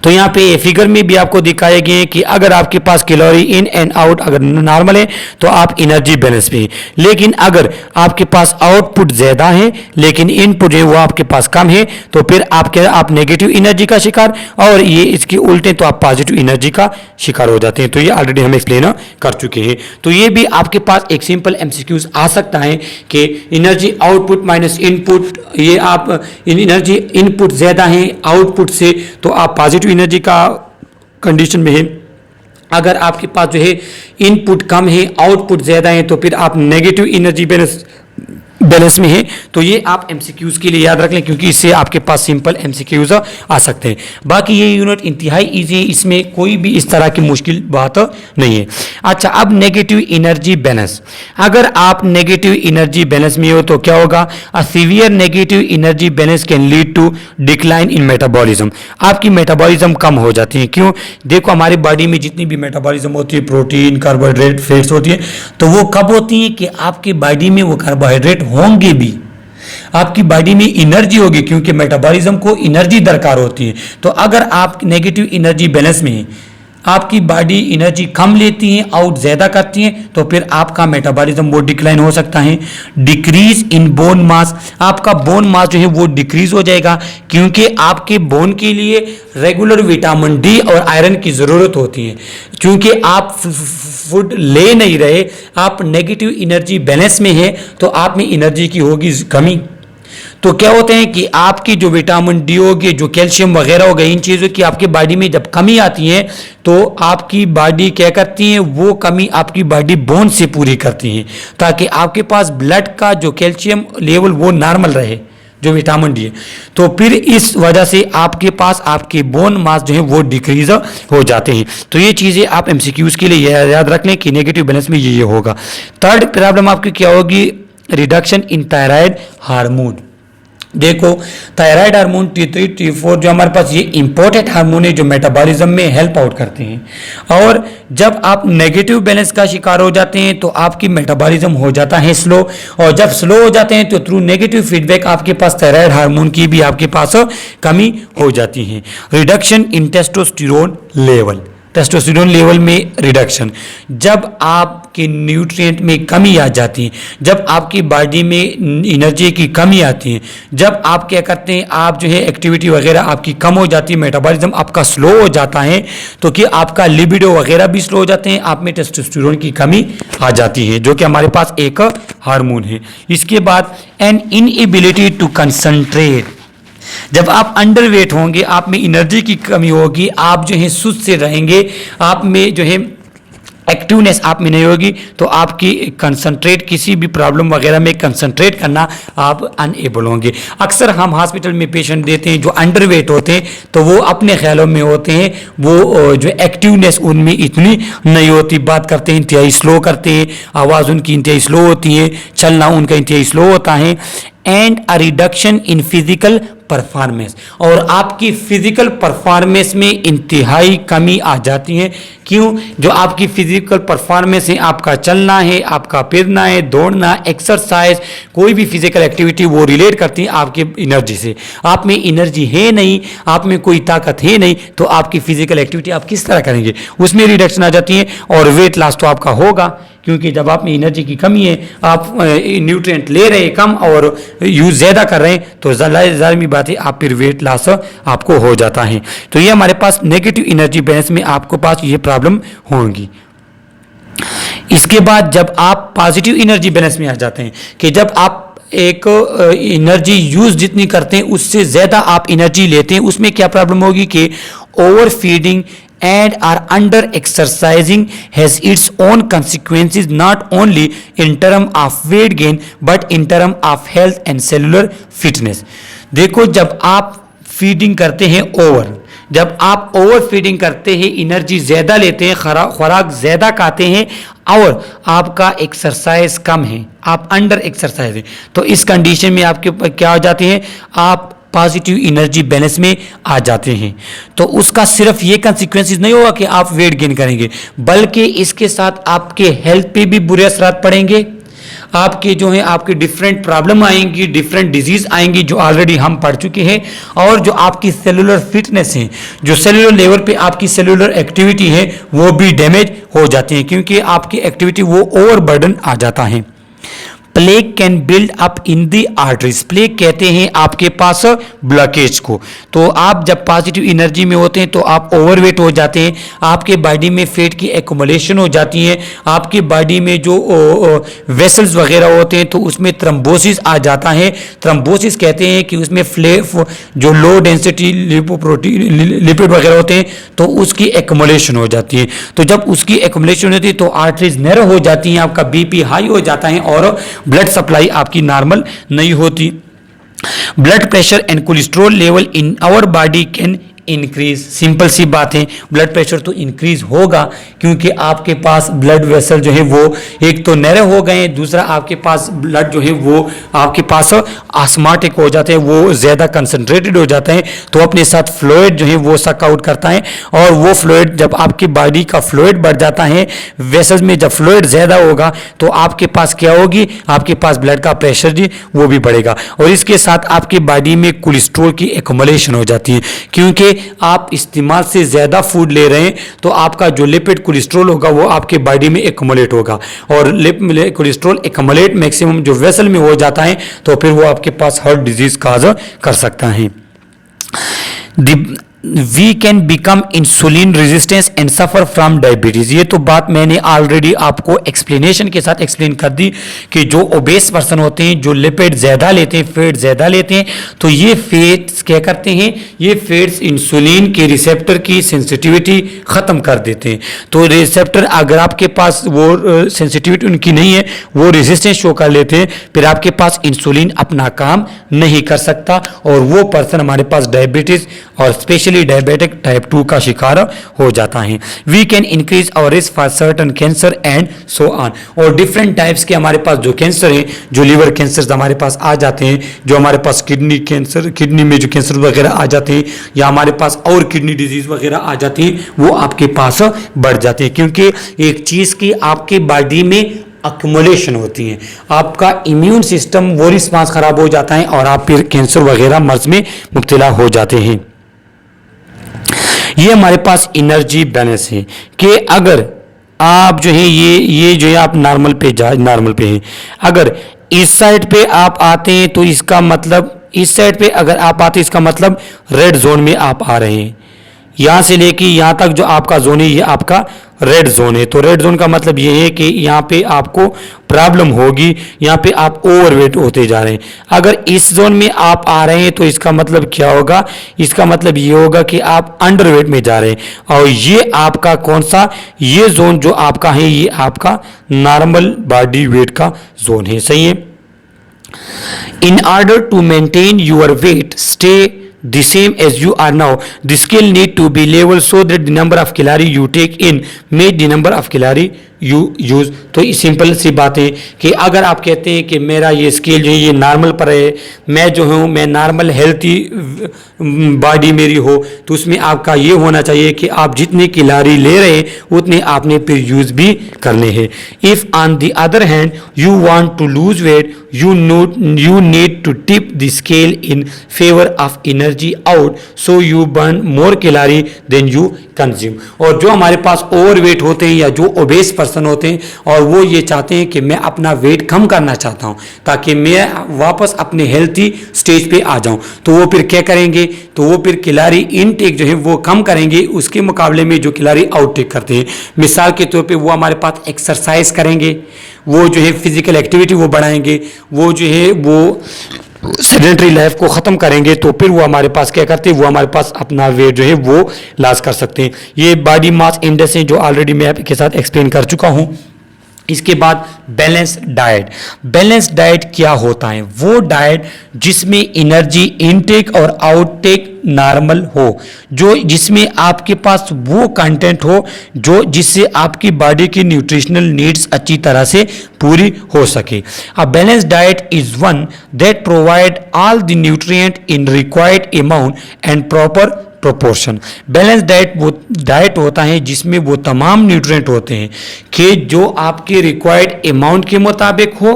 तो यहाँ पे फिगर में भी आपको दिखाए गए हैं कि अगर आपके पास कैलोरी इन एंड आउट अगर नॉर्मल है तो आप एनर्जी बैलेंस पे हैं। लेकिन अगर आपके पास आउटपुट ज़्यादा है लेकिन इनपुट है वो आपके पास कम है, तो फिर आप नेगेटिव एनर्जी का शिकार, और ये इसके उल्टे तो आप पॉजिटिव एनर्जी का शिकार हो जाते हैं। तो ये ऑलरेडी हम एक्सप्लेन कर चुके हैं। तो ये भी आपके पास एक सिंपल एमसीक्यूज आ सकता है कि एनर्जी आउटपुट माइनस इनपुट, ये आप एनर्जी इनपुट ज़्यादा है आउटपुट से, तो आप पॉजिटिव एनर्जी का कंडीशन में है। अगर आपके पास जो है इनपुट कम है आउटपुट ज़्यादा है, तो फिर आप नेगेटिव एनर्जी बैलेंस में है। तो ये आप एमसीक्यूज के लिए याद रख लें, क्योंकि इससे आपके पास सिंपल एमसीक्यूज आ सकते हैं। बाकी ये यूनिट इंतहाई इजी है, इसमें कोई भी इस तरह की मुश्किल बात नहीं है। अच्छा, अब नेगेटिव एनर्जी बैलेंस। अगर आप नेगेटिव एनर्जी बैलेंस में हो तो क्या होगा? A severe negative energy balance can lead to decline in metabolism. आपकी मेटाबॉलिज्म कम हो जाती है। क्यों? देखो, हमारी बॉडी में जितनी भी मेटाबॉलिज्म होती है, प्रोटीन, कार्बोहाइड्रेट, फैट्स होती है, तो वो कब होती है कि आपकी बॉडी में वो कार्बोहाइड्रेट होंगे भी, आपकी बॉडी में एनर्जी होगी, क्योंकि मेटाबॉलिज्म को एनर्जी दरकार होती है। तो अगर आप नेगेटिव एनर्जी बैलेंस में आपकी बॉडी एनर्जी कम लेती है, आउट ज़्यादा करती है, तो फिर आपका मेटाबॉलिज्म वो डिक्लाइन हो सकता है। डिक्रीज इन बोन मास, आपका बोन मास जो है वो डिक्रीज हो जाएगा, क्योंकि आपके बोन के लिए रेगुलर विटामिन डी और आयरन की ज़रूरत होती है। क्योंकि आप फूड ले नहीं रहे, आप नेगेटिव एनर्जी बैलेंस में है, तो आप में एनर्जी की होगी कमी। तो क्या होते हैं कि आपकी जो विटामिन डी होगी, जो कैल्शियम वगैरह हो गई, इन चीज़ों की आपकी बॉडी में जब कमी आती है, तो आपकी बॉडी क्या करती है, वो कमी आपकी बॉडी बोन से पूरी करती है, ताकि आपके पास ब्लड का जो कैल्शियम लेवल वो नॉर्मल रहे, जो विटामिन डी है। तो फिर इस वजह से आपके पास आपके बोन मास जो है वो डिक्रीज हो जाते हैं। तो ये चीज़ें आप एमसीक्यूज के लिए याद रख लें कि नेगेटिव बैलेंस में ये होगा। थर्ड प्रॉब्लम आपकी क्या होगी? Reduction in thyroid hormone. देखो थायराइड हार्मोन T3 T4 जो हमारे पास ये इंपॉर्टेंट हार्मोन है जो मेटाबॉलिज्म में हेल्प आउट करते हैं। और जब आप नेगेटिव बैलेंस का शिकार हो जाते हैं तो आपकी मेटाबॉलिज्म हो जाता है स्लो, और जब स्लो हो जाते हैं तो थ्रू नेगेटिव फीडबैक आपके पास थायराइड हार्मोन की भी आपके पास कमी हो जाती है। Reduction in testosterone level, testosterone level में रिडक्शन, जब आपके न्यूट्रिएंट में कमी आ जाती है, जब आपकी बॉडी में एनर्जी की कमी आती है, जब आप क्या करते हैं, आप जो है एक्टिविटी वगैरह आपकी कम हो जाती है, मेटाबॉलिज्म आपका स्लो हो जाता है, तो कि आपका लिबिडो वगैरह भी स्लो हो जाते हैं, आप में टेस्टोस्टेरोन की कमी आ जाती है जो कि हमारे पास एक हार्मोन है। इसके बाद एन इनएबिलिटी टू कंसंट्रेट, जब आप अंडरवेट होंगे, आप में एनर्जी की कमी होगी, आप जो है सुस्त से रहेंगे, आप में जो है एक्टिवनेस आप में नहीं होगी, तो आपकी कंसंट्रेट किसी भी प्रॉब्लम वगैरह में कंसंट्रेट करना आप अनएबल होंगे। अक्सर हम हॉस्पिटल में पेशेंट देते हैं जो अंडरवेट होते हैं, तो वो अपने ख्यालों में होते हैं, वो जो एक्टिवनेस उनमें इतनी नहीं होती, बात करते हैं इंतहाई स्लो करते हैं, आवाज़ उनकी इंतहाई स्लो होती है, चलना उनका इंतहाई स्लो होता है। And a reduction in physical performance, और आपकी फिजिकल परफॉर्मेंस में इंतहाई कमी आ जाती है। क्यों? जो आपकी फिजिकल परफॉर्मेंस है, आपका चलना है, आपका फिरना है, दौड़ना, एक्सरसाइज, कोई भी फिजिकल एक्टिविटी वो रिलेट करती है आपकी एनर्जी से। आप में एनर्जी है नहीं, आप में कोई ताकत है नहीं, तो आपकी फिजिकल एक्टिविटी आप किस तरह करेंगे, उसमें रिडक्शन आ जाती है। और वेट लॉस तो आपका होगा, क्योंकि जब आप में एनर्जी की कमी है, आप न्यूट्रिएंट ले रहे हैं कम और यूज ज़्यादा कर रहे हैं, तो ज़ाहिर बात है आप फिर वेट लॉस आपको हो जाता है। तो ये हमारे पास नेगेटिव एनर्जी बैलेंस में आपको पास ये प्रॉब्लम होगी। इसके बाद जब आप पॉजिटिव एनर्जी बैलेंस में आ जाते हैं, कि जब आप एक एनर्जी यूज जितनी करते हैं उससे ज़्यादा आप एनर्जी लेते हैं, उसमें क्या प्रॉब्लम होगी कि over feeding and are under exercising has its own consequences not only in term of weight gain but in term of health and cellular fitness। देखो जब आप फीडिंग करते हैं जब आप ओवर फीडिंग करते हैं, एनर्जी ज़्यादा लेते हैं, खुराक ज़्यादा खाते हैं और आपका एक्सरसाइज कम है, आप अंडर एक्सरसाइज है, तो इस कंडीशन में आपके क्या हो जाते हैं, आप पॉजिटिव एनर्जी बैलेंस में आ जाते हैं। तो उसका सिर्फ ये कंसिक्वेंसेस नहीं होगा कि आप वेट गेन करेंगे, बल्कि इसके साथ आपके हेल्थ पे भी बुरे असरात पड़ेंगे, आपके जो है आपके डिफरेंट प्रॉब्लम आएंगी, डिफरेंट डिजीज आएंगी जो ऑलरेडी हम पढ़ चुके हैं, और जो आपकी सेलुलर फिटनेस है, जो सेलुलर लेवल पे आपकी सेलुलर एक्टिविटी है, वो भी डैमेज हो जाती है, क्योंकि आपकी एक्टिविटी वो ओवरबर्डन आ जाता है। Plague can build up in the arteries, plague कहते हैं आपके पास ब्लॉकेज को। तो आप जब पॉजिटिव एनर्जी में होते हैं तो आप ओवरवेट हो जाते हैं, आपके बॉडी में फैट की एक्युमुलेशन हो जाती है, आपकी बॉडी में जो वेसल्स वगैरह होते हैं तो उसमें थ्रोम्बोसिस आ जाता है। थ्रोम्बोसिस कहते हैं कि उसमें जो लो डेंसिटी लिपिड वगैरह होते हैं तो उसकी एक्युमुलेशन हो जाती है। तो जब उसकी एक्युमुलेशन होती है तो आर्टरीज नैरो हो जाती हैं, आपका बीपी हाई हो जाता है और ब्लड सप्लाई आपकी नॉर्मल नहीं होती। Blood pressure and cholesterol level in our body can increase, simple सी बात है, ब्लड प्रेशर तो इंक्रीज होगा क्योंकि आपके पास ब्लड वेसल जो है वो एक तो नैरो हो गए हैं, दूसरा आपके पास ब्लड जो है वो आपके पास आस्माटिक हो जाते हैं, वो ज़्यादा कंसंट्रेटेड हो जाते हैं, तो अपने साथ फ्लूइड जो है वो सक आउट करता है, और वो फ्लूइड जब आपकी बॉडी का फ्लूइड बढ़ जाता है, वेसल्स में जब फ्लूइड ज़्यादा होगा तो आपके पास क्या होगी, आपके पास ब्लड का प्रेशर जी वो भी बढ़ेगा, और इसके साथ आपकी बॉडी में कोलेस्ट्रॉल की एक्युमुलेशन हो जाती है, क्योंकि आप इस्तेमाल से ज़्यादा फूड ले रहे हैं तो आपका जो लिपिड कोलेस्ट्रॉल होगा वो आपके बॉडी में एक्युमुलेट होगा, और कोलेस्ट्रॉल एक्युमुलेट मैक्सिमम जो वेसल में हो जाता है तो फिर वो आपके पास हार्ट डिजीज काज कर सकता है। We can become insulin resistance and suffer from diabetes, ये तो बात मैंने ऑलरेडी आपको एक्सप्लेनेशन के साथ एक्सप्लेन कर दी कि जो ओबेस पर्सन होते हैं, जो लिपिड ज़्यादा लेते हैं, फैट ज़्यादा लेते हैं, तो ये फैट्स क्या करते हैं, ये फैट्स इंसुलिन के रिसेप्टर की सेंसिटिविटी ख़त्म कर देते हैं। तो रिसेप्टर अगर आपके पास वो सेंसिटिविटी उनकी नहीं है, वो रेजिस्टेंस शो कर लेते हैं, फिर आपके पास इंसुलिन अपना काम नहीं कर सकता, और वो पर्सन हमारे पास डायबिटीज़ और स्पेशली पोटेंशियली डायबिटिक टाइप 2 का शिकार हो जाता है। We can increase our risk for certain cancer and so on. और डिफरेंट टाइप्स के हमारे पास जो कैंसर हैं, जो लिवर कैंसर हमारे पास आ जाते हैं, जो हमारे पास किडनी कैंसर, किडनी में जो कैंसर वगैरह आ जाते हैं, या हमारे पास और किडनी डिजीज वगैरह आ जाती है, वो आपके पास बढ़ जाते हैं। क्योंकि एक चीज की आपके बॉडी में अक्यूमुलेशन होती है, आपका इम्यून सिस्टम वो रिस्पांस खराब हो जाता है और आप फिर कैंसर वगैरह मर्ज में मुब्तला हो जाते हैं। ये हमारे पास एनर्जी बैलेंस है कि अगर आप जो है ये जो है आप नॉर्मल पे हैं, अगर इस साइड पे आप आते हैं तो इसका मतलब, इस साइड पे अगर आप आते हैं इसका मतलब रेड जोन में आप आ रहे हैं। यहां से लेके यहां तक जो आपका जोन है ये आपका रेड जोन है। तो रेड जोन का मतलब ये है कि यहाँ पे आपको प्रॉब्लम होगी, यहाँ पे आप ओवरवेट होते जा रहे हैं। अगर इस जोन में आप आ रहे हैं तो इसका मतलब क्या होगा, इसका मतलब ये होगा कि आप अंडरवेट में जा रहे हैं। और ये आपका कौन सा, ये जोन जो आपका है ये आपका नॉर्मल बॉडी वेट का जोन है। सही है। In order to maintain your weight stay the same as you are now, the scale need to be level so that the number of calorie you take in match the number of calorie you use। तो simple सी बात है कि अगर आप कहते हैं कि मेरा ये स्केल जो है ये नॉर्मल पर है, मैं जो हूँ मैं नॉर्मल हेल्थी बॉडी मेरी हो, तो उसमें आपका ये होना चाहिए कि आप जितने कैलोरी ले रहे हैं उतने आपने फिर यूज भी करने हैं। If on the other hand you want to lose weight you need to tip the scale in favor of energy out so you burn more calorie than you consume। और जो हमारे पास ओवरवेट होते हैं या जो ओबेस पर्सन होते हैं और वो ये चाहते हैं कि मैं अपना वेट कम करना चाहता हूँ ताकि मैं वापस अपने हेल्थी स्टेज पे आ जाऊँ, तो वो फिर क्या करेंगे, तो वो फिर कैलोरी इनटेक जो है वो कम करेंगे उसके मुकाबले में जो कैलोरी आउटटेक करते हैं। मिसाल के तौर पे वो हमारे पास एक्सरसाइज करेंगे, वो जो है फिजिकल एक्टिविटी वो बढ़ाएंगे, वो जो है वो सेडेंटरी लाइफ को ख़त्म करेंगे, तो फिर वो हमारे पास क्या करते हैं, वो हमारे पास अपना वेट जो है वो लॉस कर सकते हैं। ये बॉडी मास इंडेक्स है जो ऑलरेडी मैं आपके साथ एक्सप्लेन कर चुका हूँ। इसके बाद बैलेंस डाइट। बैलेंस डाइट क्या होता है, वो डाइट जिसमें एनर्जी इनटेक और आउटटेक नॉर्मल हो, जो जिसमें आपके पास वो कंटेंट हो जो जिससे आपकी बॉडी की न्यूट्रिशनल नीड्स अच्छी तरह से पूरी हो सके। A balance diet is one that provide all the nutrient in required amount and proper proportion. Balance diet वो डाइट होता है जिसमें वो तमाम न्यूट्रिएंट होते हैं कि जो आपके रिक्वायर्ड अमाउंट के मुताबिक हो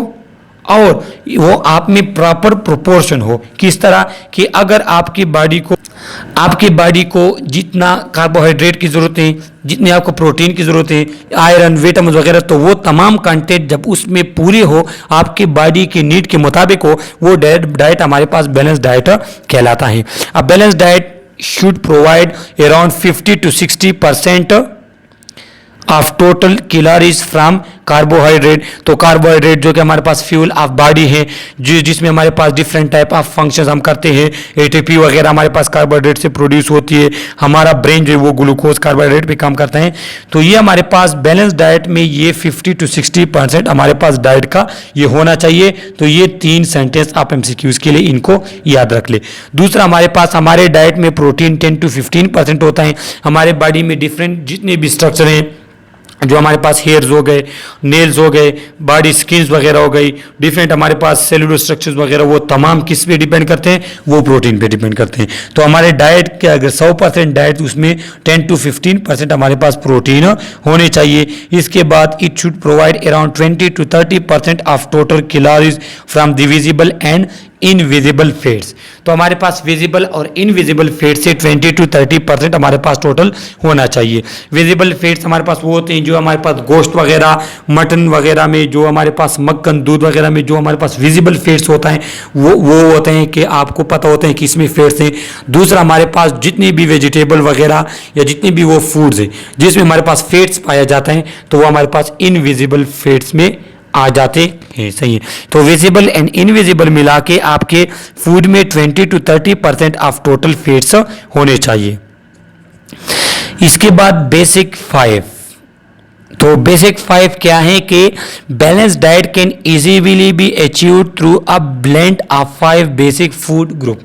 और वो आप में प्रॉपर प्रोपोर्शन हो। किस तरह कि अगर आपकी बॉडी को जितना कार्बोहाइड्रेट की ज़रूरत है, जितनी आपको प्रोटीन की ज़रूरत है, आयरन, विटामिन वगैरह, तो वो तमाम कंटेंट जब उसमें पूरे हो, आपकी बॉडी के नीड के मुताबिक हो, वो डाइट हमारे पास बैलेंस डाइट कहलाता है। अब balance diet should provide around 50 to 60% of total calories from carbohydrate. तो कार्बोहाइड्रेट जो कि हमारे पास फ्यूल ऑफ बॉडी है, जिसमें हमारे पास डिफरेंट टाइप ऑफ फंक्शंस हम करते हैं, एटीपी वगैरह हमारे पास कार्बोहाइड्रेट से प्रोड्यूस होती है, हमारा ब्रेन जो है वो ग्लूकोज कार्बोहाइड्रेट पे काम करता है। तो ये हमारे पास बैलेंस डाइट में ये 50 to 60% हमारे पास डाइट का ये होना चाहिए। तो ये 3 सेंटेंस आप एमसीक्यूज के लिए इनको याद रख ले। दूसरा, हमारे पास हमारे डाइट में प्रोटीन 10 to 15% होता है। हमारे बॉडी में डिफरेंट जितने भी स्ट्रक्चर हैं, जो हमारे पास हेयर्स हो गए, नेल्स हो गए, बॉडी स्किन्स वगैरह हो गई, डिफरेंट हमारे पास सेलुलर स्ट्रक्चर्स वगैरह, वो तमाम किस पे डिपेंड करते हैं, वो प्रोटीन पे डिपेंड करते हैं। तो हमारे डाइट के अगर 100% डाइट, उसमें 10 to 15% हमारे पास प्रोटीन होने चाहिए। इसके बाद it should provide around 20 to 30% of total calories from the visible and invisible fats. तो हमारे पास विजिबल और इनविजिबल फैट से 20 to 30% हमारे पास टोटल होना चाहिए। विजिबल फैट्स हमारे पास वो होते हैं जो हमारे पास गोश्त वगैरह, मटन वगैरह में, जो हमारे पास मक्खन, दूध वगैरह में जो हमारे पास विजिबल फैट्स होता है वो होते हैं कि आपको पता होता है कि इसमें फैट्स हैं। दूसरा, हमारे पास जितनी भी वेजिटेबल वगैरह या जितनी भी वो फूड्स हैं जिसमें हमारे पास फैट्स पाया जाता है, तो वो हमारे पास इनविजिबल फैट्स में आ जाते हैं। सही है। तो विजिबल एंड इनविजिबल मिला के आपके फूड में 20 to 30% ऑफ टोटल फैट्स होने चाहिए। इसके बाद बेसिक 5। तो बेसिक 5 क्या है कि balance diet can easily be achieved through a blend of 5 basic food group.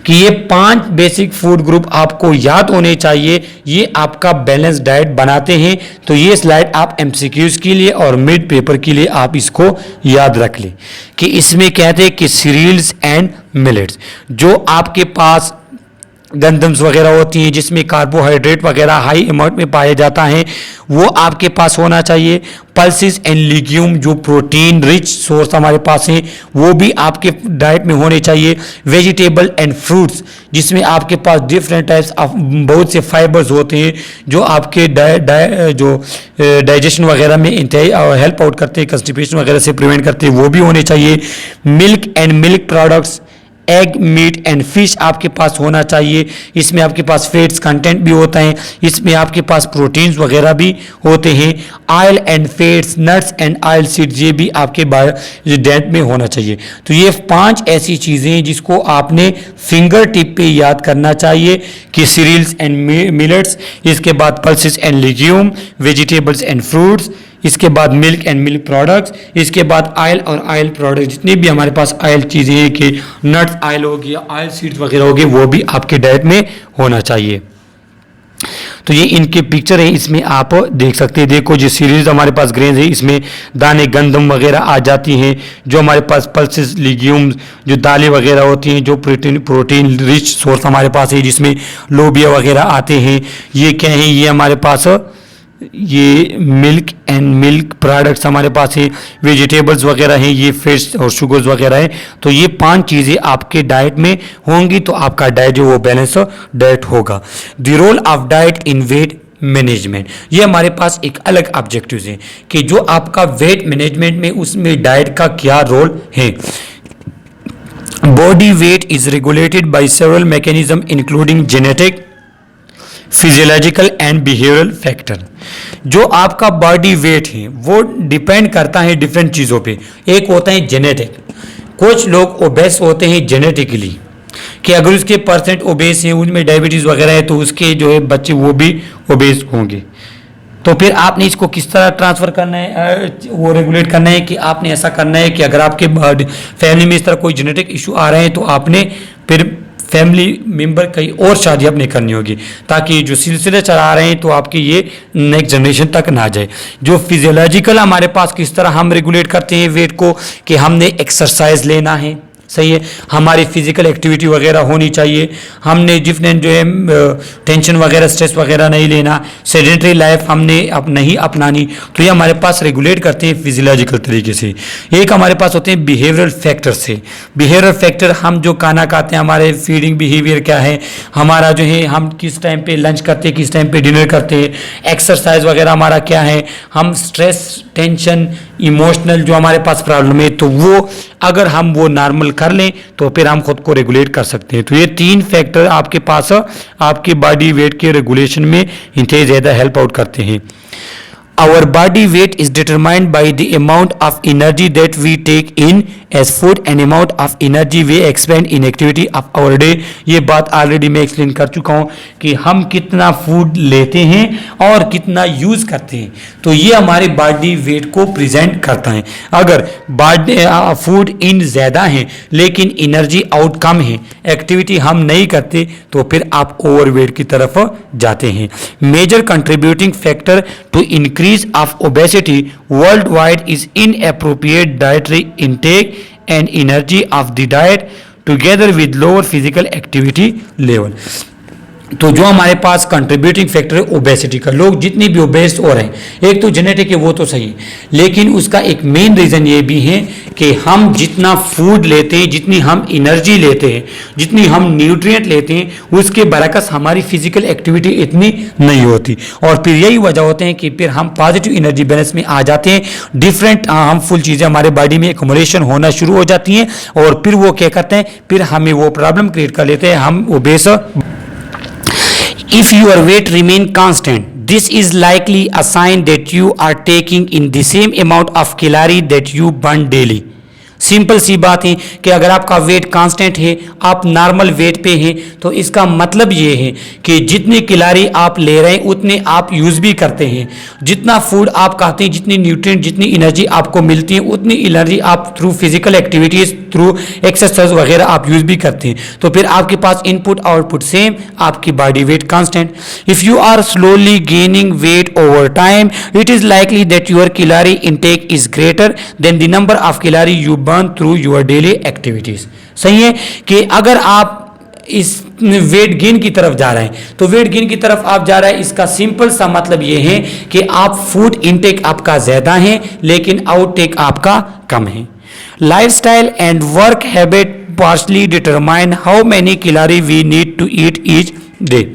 कि ये 5 बेसिक फूड ग्रुप आपको याद होने चाहिए, ये आपका बैलेंस डाइट बनाते हैं। तो ये स्लाइड आप एमसीक्यूज के लिए और मिड पेपर के लिए आप इसको याद रख लें कि इसमें कहते हैं कि सीरियल्स एंड मिलेट्स, जो आपके पास गंदम्स वगैरह होती हैं जिसमें कार्बोहाइड्रेट वगैरह हाई अमाउंट में पाया जाता है, वो आपके पास होना चाहिए। पल्सेस एंड लिग्यूम, जो प्रोटीन रिच सोर्स हमारे पास हैं, वो भी आपके डाइट में होने चाहिए। वेजिटेबल एंड फ्रूट्स, जिसमें आपके पास डिफरेंट टाइप्स ऑफ बहुत से फाइबर्स होते हैं जो आपके डाइजेशन वगैरह में हेल्प आउट करते हैं, कंस्टिपेशन वगैरह से प्रिवेंट करते हैं, वो भी होने चाहिए। Milk and milk products, egg, meat and fish आपके पास होना चाहिए। इसमें आपके पास फैट्स कंटेंट भी होता है, इसमें आपके पास प्रोटीन्स वगैरह भी होते हैं। Oil and fats, nuts and oil seeds, ये भी आपके डाइट में होना चाहिए। तो ये 5 ऐसी चीज़ें हैं जिसको आपने फिंगर टिप पे याद करना चाहिए कि सीरियल्स एंड मिलेट्स, इसके बाद pulses and legume, vegetables and fruits, इसके बाद मिल्क एंड मिल्क प्रोडक्ट्स, इसके बाद ऑयल और ऑयल प्रोडक्ट्स, जितनी भी हमारे पास ऑयल चीज़ें हैं कि नट्स ऑयल हो गया, ऑयल सीड्स वगैरह हो गए, वो भी आपके डाइट में होना चाहिए। तो ये इनके पिक्चर है, इसमें आप देख सकते हैं। देखो जो सीरीज हमारे पास ग्रेन्स है, इसमें दाने गंदम वगैरह आ जाती हैं। जो हमारे पास पल्सेस, लिग्यूम्स, जो दालें वगैरह होती हैं, जो प्रोटीन रिच सोर्स हमारे पास है, जिसमें लोबिया वगैरह आते हैं। ये क्या है, ये हमारे पास ये मिल्क एंड मिल्क प्रोडक्ट्स हमारे पास है। वेजिटेबल्स वगैरह हैं, ये फिश और शुगर्स वगैरह है। तो ये 5 चीज़ें आपके डाइट में होंगी तो आपका डाइट जो वो बैलेंस डाइट होगा। The role of diet in weight management, ये हमारे पास एक अलग ऑब्जेक्टिव है कि जो आपका वेट मैनेजमेंट में उसमें डाइट का क्या रोल है। Body weight is regulated by several mechanism including genetic, physiological and behavioural factor. जो आपका बॉडी वेट है वो डिपेंड करता है डिफरेंट चीज़ों पे। एक होता है जेनेटिक, कुछ लोग ओबेस होते हैं जेनेटिकली, कि अगर उसके परसेंट ओबेस है, उनमें डायबिटीज़ वगैरह है, तो उसके जो है बच्चे वो भी ओबेस होंगे। तो फिर आपने इसको किस तरह ट्रांसफ़र करना है, वो रेगुलेट करना है कि आपने ऐसा करना है कि अगर आपके फैमिली में इस तरह कोई जेनेटिक इशू आ रहे हैं तो आपने फिर फैमिली मेंबर कई और शादी अपने करनी होगी, ताकि जो सिलसिले चला रहे हैं तो आपकी ये नेक्स्ट जनरेशन तक ना जाए। जो फिजियोलॉजिकल हमारे पास किस तरह हम रेगुलेट करते हैं वेट को, कि हमने एक्सरसाइज लेना है, सही है, हमारी फिजिकल एक्टिविटी वगैरह होनी चाहिए, हमने डिफरेंट जो है टेंशन वगैरह स्ट्रेस वगैरह नहीं लेना, सेडेंटरी लाइफ हमने अब नहीं अपनानी। तो ये हमारे पास रेगुलेट करते हैं फिजियोलॉजिकल तरीके से। एक हमारे पास होते हैं बिहेवियरल फैक्टर से। बिहेवियरल फैक्टर, हम जो खाना खाते हैं, हमारे फीडिंग बिहेवियर क्या है, हमारा जो है हम किस टाइम पे लंच करते हैं, किस टाइम पे डिनर करते हैं, एक्सरसाइज वगैरह हमारा क्या है, हम स्ट्रेस, टेंशन, इमोशनल जो हमारे पास प्रॉब्लम है, तो वो अगर हम वो नॉर्मल कर लें तो फिर हम खुद को रेगुलेट कर सकते हैं। तो ये 3 फैक्टर आपके पास आपके बॉडी वेट के रेगुलेशन में इतने ज़्यादा हेल्प आउट करते हैं। Our body weight is determined by the amount of energy that we take in as food and amount of energy we expend in activity of our day। ये बात already मैं explain कर चुका हूँ कि हम कितना फूड लेते हैं और कितना यूज़ करते हैं, तो ये हमारे बॉडी वेट को प्रेजेंट करता है। अगर फूड इन ज़्यादा है लेकिन एनर्जी आउट कम है, एक्टिविटी हम नहीं करते, तो फिर आप ओवरवेट की तरफ जाते हैं। Major contributing factor to increase of obesity worldwide is inappropriate dietary intake and energy of the diet together with lower physical activity level। तो जो हमारे पास कंट्रीब्यूटिंग फैक्टर है ओबेसिटी का, लोग जितनी भी ओबेस हो रहे हैं, एक तो जेनेटिक है वो तो सही है, लेकिन उसका एक मेन रीज़न ये भी है कि हम जितना फूड लेते हैं, जितनी हम एनर्जी लेते हैं, जितनी हम न्यूट्रिएंट लेते हैं, उसके बरकस हमारी फिजिकल एक्टिविटी इतनी नहीं होती। और फिर यही वजह होते हैं कि फिर हम पॉजिटिव एनर्जी बैलेंस में आ जाते हैं, डिफरेंट हार्मफुल चीज़ें हमारे बॉडी में एक्युमुलेशन होना शुरू हो जाती हैं, और फिर वो क्या करते हैं, फिर हमें वो प्रॉब्लम क्रिएट कर लेते हैं, हम OBCs. If your weight remain constant, this is likely a sign that you are taking in the same amount of calorie that you burn daily। Simple सी बात है कि अगर आपका वेट कांस्टेंट है, आप नॉर्मल वेट पे हैं, तो इसका मतलब ये है कि जितनी कैलोरी आप ले रहे हैं उतने आप यूज़ भी करते हैं। जितना फूड आप खाते हैं, जितनी न्यूट्रिएंट, जितनी एनर्जी आपको मिलती है, उतनी एनर्जी आप through physical activities, through exercise वगैरह आप यूज़ भी करते हैं। तो फिर आपके पास इनपुट आउटपुट सेम, आपकी body weight constant. If you are slowly gaining weight over time, it is likely that your calorie intake is greater than the number of calorie you burn through your daily activities. सही है कि अगर आप इस weight gain की तरफ जा रहे हैं, तो वेट गेन की तरफ आप जा रहे हैं, इसका सिंपल सा मतलब ये है कि आप फूड इनटेक आपका ज्यादा है लेकिन आउटटेक आपका कम है। Lifestyle and work habit partially determine how many calorie we need to eat each day.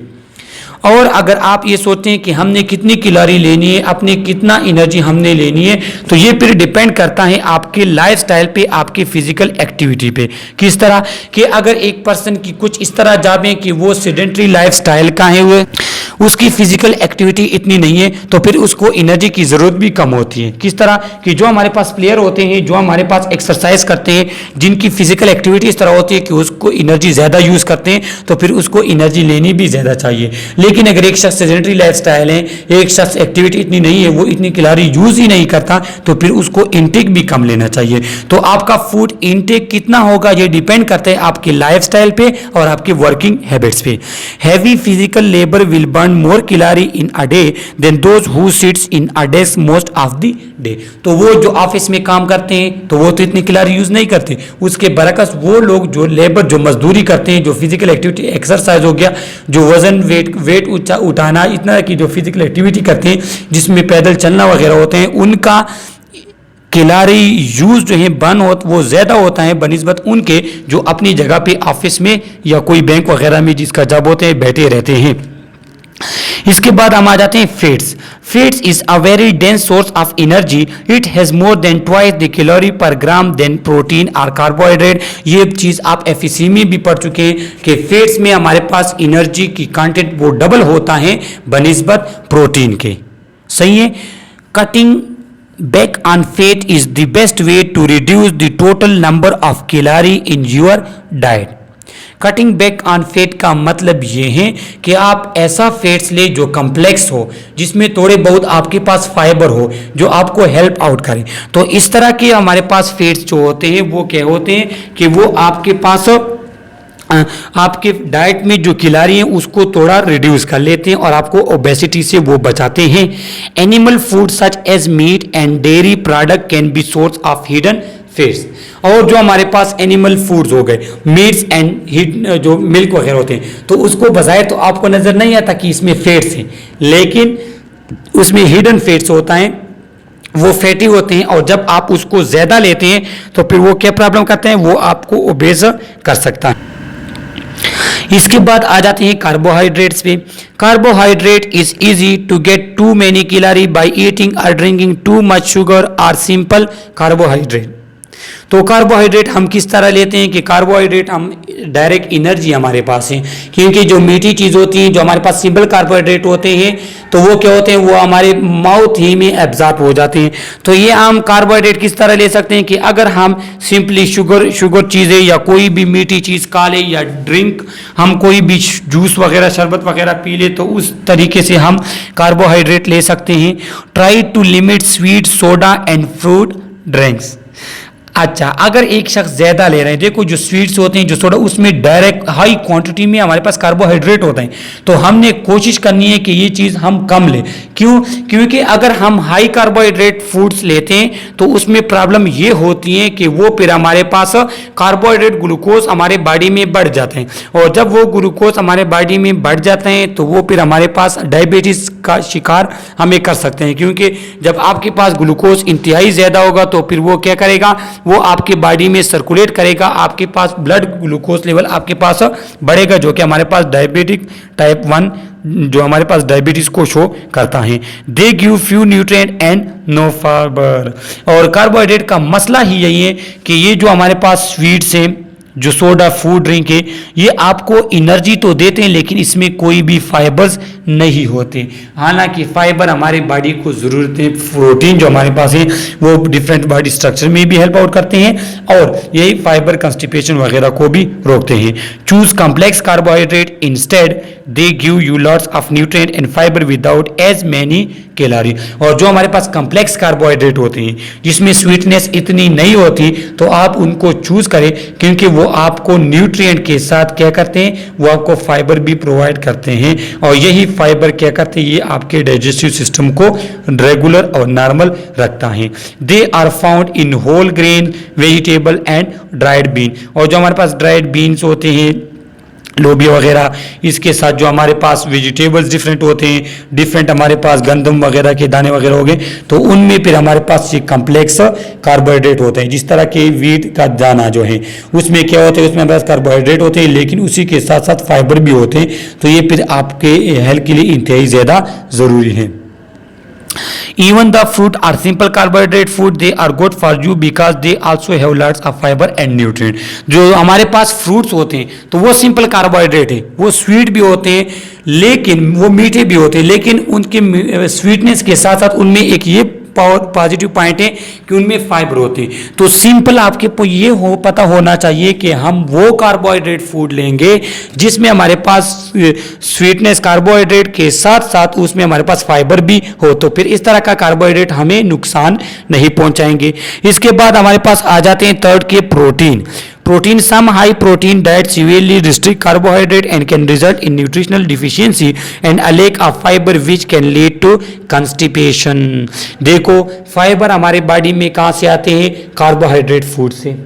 और अगर आप ये सोचते हैं कि हमने कितनी कैलोरी लेनी है, अपनी कितना एनर्जी हमने लेनी है, तो ये फिर डिपेंड करता है आपके लाइफस्टाइल पे, आपकी फिजिकल एक्टिविटी पे। किस तरह कि अगर एक पर्सन की कुछ इस तरह जाबे कि वो सेडेंटरी लाइफस्टाइल का है, हुए उसकी फिजिकल एक्टिविटी इतनी नहीं है, तो फिर उसको एनर्जी की ज़रूरत भी कम होती है। किस तरह कि जो हमारे पास प्लेयर होते हैं, जो हमारे पास एक्सरसाइज करते हैं, जिनकी फिजिकल एक्टिविटी इस तरह होती है कि उसको एनर्जी ज़्यादा यूज़ करते हैं, तो फिर उसको एनर्जी लेनी भी ज़्यादा चाहिए। लेकिन अगर एक शख्स सेडेंटरी लाइफस्टाइल है, एक शख्स एक्टिविटी इतनी नहीं है, वो इतनी कैलोरी यूज़ ही नहीं करता, तो फिर उसको इनटेक भी कम लेना चाहिए। तो आपका फूड इनटेक कितना होगा ये डिपेंड करता है आपके लाइफस्टाइल पे और आपके वर्किंग हैबिट्स पे। Heavy physical labour will burn more calorie in a day than those who sits in a desk most of the day। तो वो जो ऑफिस में काम करते हैं तो वो तो इतनी कैलोरी यूज नहीं करते, उसके बरकस वो लोग जो लेबर, जो मजदूरी करते हैं, जो फिजिकल एक्टिविटी, एक्सरसाइज हो गया, जो वजन वेट उठाना, इतना की जो फिजिकल एक्टिविटी करते हैं जिसमें पैदल चलना वगैरह होते हैं, उनका कैलोरी यूज जो है बर्न वो ज़्यादा होता है बनिस्बत उनके जो अपनी जगह पे ऑफिस में या कोई बैंक वगैरह में जिसका जॉब होते हैं बैठे रहते हैं। इसके बाद हम आ जाते हैं fats. Fats is a very dense source of energy, it has more than twice the calorie पर ग्राम देन प्रोटीन और कार्बोहाइड्रेट। ये चीज़ आप एफएससी में भी पढ़ चुके हैं कि फैट्स में हमारे पास एनर्जी की कंटेंट वो डबल होता है बनिस्बत प्रोटीन के। सही है। Cutting back on fat is the best way to reduce the total number of calorie in your diet। Cutting back on fat का मतलब ये है कि आप ऐसा फैट्स ले जो कम्प्लेक्स हो, जिसमें थोड़े बहुत आपके पास फाइबर हो, जो आपको हेल्प आउट करे। तो इस तरह के हमारे पास फैट्स जो होते हैं वो क्या होते हैं कि वो आपके पास आपके डाइट में जो कैलोरी है उसको थोड़ा रिड्यूस कर लेते हैं और आपको ओबेसिटी से वो बचाते हैं। Animal food such as meat and dairy product can be source of hidden fats. और जो हमारे पास एनिमल फूड्स हो गए, मीट्स एंड जो मिल्क वगैरह होते हैं, तो उसको बजाय तो आपको नजर नहीं आता कि इसमें फैट्स हैं, लेकिन उसमें हिडन फैट्स होता है, वो फैटी होते हैं। और जब आप उसको ज्यादा लेते हैं तो फिर वो क्या प्रॉब्लम करते हैं, वो आपको ओबेस कर सकता है। इसके बाद आ जाते हैं कार्बोहाइड्रेट्स पे। Carbohydrate is easy to get too many calorie by eating और ड्रिंकिंग टू मच शुगर और सिंपल कार्बोहाइड्रेट। तो कार्बोहाइड्रेट हम किस तरह लेते हैं कि कार्बोहाइड्रेट हम डायरेक्ट एनर्जी हमारे पास है, क्योंकि जो मीठी चीज़ होती है, जो हमारे पास सिंपल कार्बोहाइड्रेट होते हैं, तो वो क्या होते हैं, वो हमारे माउथ ही में एब्जॉर्ब हो जाते हैं। तो ये हम कार्बोहाइड्रेट किस तरह ले सकते हैं कि अगर हम सिंपली शुगर चीज़ें या कोई भी मीठी चीज़ खा ले या ड्रिंक, हम कोई भी जूस वगैरह, शरबत वगैरह पी ले, तो उस तरीके से हम कार्बोहाइड्रेट ले सकते हैं। Try to limit sweet, soda and fruit drinks. अच्छा, अगर एक शख्स ज्यादा ले रहे हैं, देखो जो स्वीट्स होते हैं, जो सोडा, उसमें डायरेक्ट हाई क्वांटिटी में हमारे पास कार्बोहाइड्रेट होते हैं, तो हमने कोशिश करनी है कि ये चीज़ हम कम लें। क्यों? क्योंकि अगर हम हाई कार्बोहाइड्रेट फूड्स लेते हैं तो उसमें प्रॉब्लम ये होती है कि वो फिर हमारे पास कार्बोहाइड्रेट, ग्लूकोज हमारे बॉडी में बढ़ जाते हैं, और जब वो ग्लूकोज हमारे बॉडी में बढ़ जाते हैं तो वो फिर हमारे पास डायबिटीज का शिकार हमें कर सकते हैं। क्योंकि जब आपके पास ग्लूकोज इंतहाई ज़्यादा होगा तो फिर वो क्या करेगा, वो आपके बॉडी में सर्कुलेट करेगा, आपके पास ब्लड ग्लूकोज लेवल आपके पास बढ़ेगा, जो कि हमारे पास डायबिटिक टाइप 1 जो हमारे पास डायबिटीज को शो करता है। They give few nutrient and no fibre. और कार्बोहाइड्रेट का मसला ही यही है कि ये जो हमारे पास स्वीट्स हैं, जो सोडा फूड ड्रिंक है, ये आपको एनर्जी तो देते हैं लेकिन इसमें कोई भी फाइबर्स नहीं होते। हालांकि फाइबर हमारी बॉडी को ज़रूरत है, प्रोटीन जो हमारे पास है वो डिफरेंट बॉडी स्ट्रक्चर में भी हेल्प आउट करते हैं और यही फाइबर कंस्टिपेशन वगैरह को भी रोकते हैं। Choose complex carbohydrate instead, they give you lots of nutrient and fibre without as many calorie. और जो हमारे पास कॉम्प्लेक्स कार्बोहाइड्रेट होते हैं जिसमें स्वीटनेस इतनी नहीं होती, तो आप उनको चूज करें क्योंकि वो आपको न्यूट्रिएंट के साथ क्या करते हैं, वो आपको फाइबर भी प्रोवाइड करते हैं और यही फाइबर क्या करते हैं, ये आपके डाइजेस्टिव सिस्टम को रेगुलर और नॉर्मल रखता है। They are found in whole grain, vegetable and dried bean. और जो हमारे पास ड्राइड बीन्स होते हैं, लोबिया वगैरह, इसके साथ जो हमारे पास वेजिटेबल्स डिफरेंट होते हैं, डिफरेंट हमारे पास गंदम वगैरह के दाने वगैरह हो गए, तो उनमें फिर हमारे पास ये कॉम्प्लेक्स कार्बोहाइड्रेट होते हैं। जिस तरह के वीट का दाना जो है उसमें क्या होता है, उसमें हमारे पास कार्बोहाइड्रेट होते हैं लेकिन उसी के साथ साथ फाइबर भी होते हैं, तो ये फिर आपके हेल्थ के लिए इंतहाई ज़्यादा ज़रूरी है। Even the fruit are simple carbohydrate food, they are good for you because they also have lots of fiber and nutrient। जो हमारे पास फ्रूट्स होते हैं तो वो सिंपल कार्बोहाइड्रेट है, वो स्वीट भी होते हैं लेकिन वो मीठे भी होते हैं, लेकिन उनके स्वीटनेस के साथ साथ उनमें एक ये पॉजिटिव पॉइंट है कि उनमें फाइबर होते हैं। तो सिंपल आपके को ये पता होना चाहिए कि हम वो कार्बोहाइड्रेट फूड लेंगे जिसमें हमारे पास स्वीटनेस कार्बोहाइड्रेट के साथ साथ उसमें हमारे पास फाइबर भी हो, तो फिर इस तरह का कार्बोहाइड्रेट हमें नुकसान नहीं पहुंचाएंगे। इसके बाद हमारे पास आ जाते हैं थर्ड के protein. Protein, some high protein diet severely restrict carbohydrate and can result in nutritional deficiency and a lack of fiber which can lead to constipation। देखो फाइबर हमारे बॉडी में कहाँ से आते हैं, कार्बोहाइड्रेट फूड से।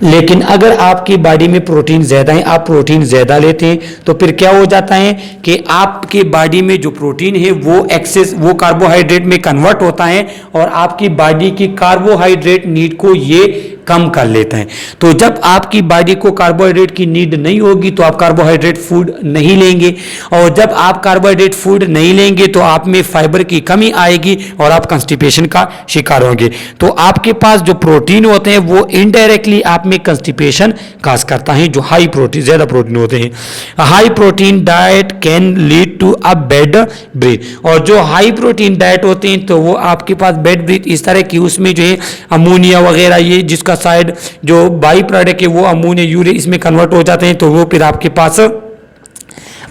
लेकिन अगर आपकी बॉडी में प्रोटीन ज़्यादा है, आप प्रोटीन ज़्यादा लेते हैं, तो फिर क्या हो जाता है कि आपके बॉडी में जो प्रोटीन है वो एक्सेस वो कार्बोहाइड्रेट में कन्वर्ट होता है और आपकी बॉडी की कार्बोहाइड्रेट नीड को ये कम कर लेता है। तो जब आपकी बॉडी को कार्बोहाइड्रेट की नीड नहीं होगी तो आप कार्बोहाइड्रेट फूड नहीं लेंगे, और जब आप कार्बोहाइड्रेट फूड नहीं लेंगे तो आप में फाइबर की कमी आएगी और आप कंस्टिपेशन का शिकार होंगे। तो आपके पास जो प्रोटीन होते हैं वो इनडायरेक्टली आप में कंस्टिपेशन काज करता है, जो हाई प्रोटीन ज़्यादा प्रोटीन होते हैं। High protein diet can lead to a bad breath. और जो हाई प्रोटीन डाइट होते हैं तो वो आपके पास बैड ब्रीथ इस तरह की, उसमें जो है अमोनिया वगैरह ये जिसका साइड जो बाई प्रोडक्ट है वो अमोनिया यूरिया इसमें कन्वर्ट हो जाते हैं, तो वो फिर आपके पास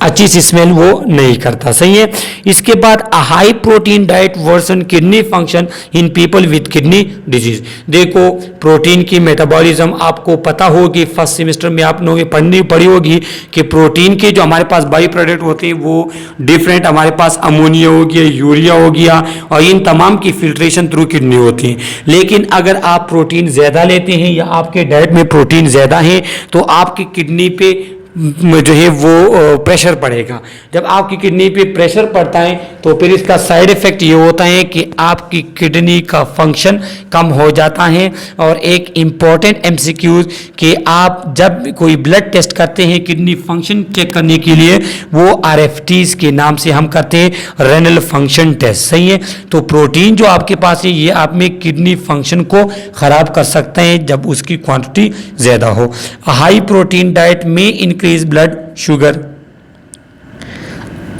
अच्छी सी स्मेल वो नहीं करता। सही है। इसके बाद high protein diet worsen kidney function in people with kidney disease. देखो प्रोटीन की मेटाबॉलिज्म आपको पता होगी, फर्स्ट सेमेस्टर में आप लोगों ने पढ़ी होगी कि प्रोटीन के जो हमारे पास बाई प्रोडक्ट होते हैं वो डिफरेंट, हमारे पास अमोनिया हो गया, यूरिया हो गया, और इन तमाम की फिल्ट्रेशन थ्रू किडनी होती है। लेकिन अगर आप प्रोटीन ज़्यादा लेते हैं या आपके डाइट में प्रोटीन ज़्यादा है तो आपकी किडनी पे जो है वो प्रेशर पड़ेगा। जब आपकी किडनी पे प्रेशर पड़ता है तो फिर इसका साइड इफेक्ट ये होता है कि आपकी किडनी का फंक्शन कम हो जाता है। और एक इम्पॉर्टेंट एमसीक्यूज कि आप जब कोई ब्लड टेस्ट करते हैं किडनी फंक्शन चेक करने के लिए, वो आरएफटीज के नाम से हम करते हैं, रेनल फंक्शन टेस्ट। सही है। तो प्रोटीन जो आपके पास है ये आप में किडनी फंक्शन को खराब कर सकते हैं जब उसकी क्वांटिटी ज़्यादा हो। हाई प्रोटीन डाइट में increase blood sugar,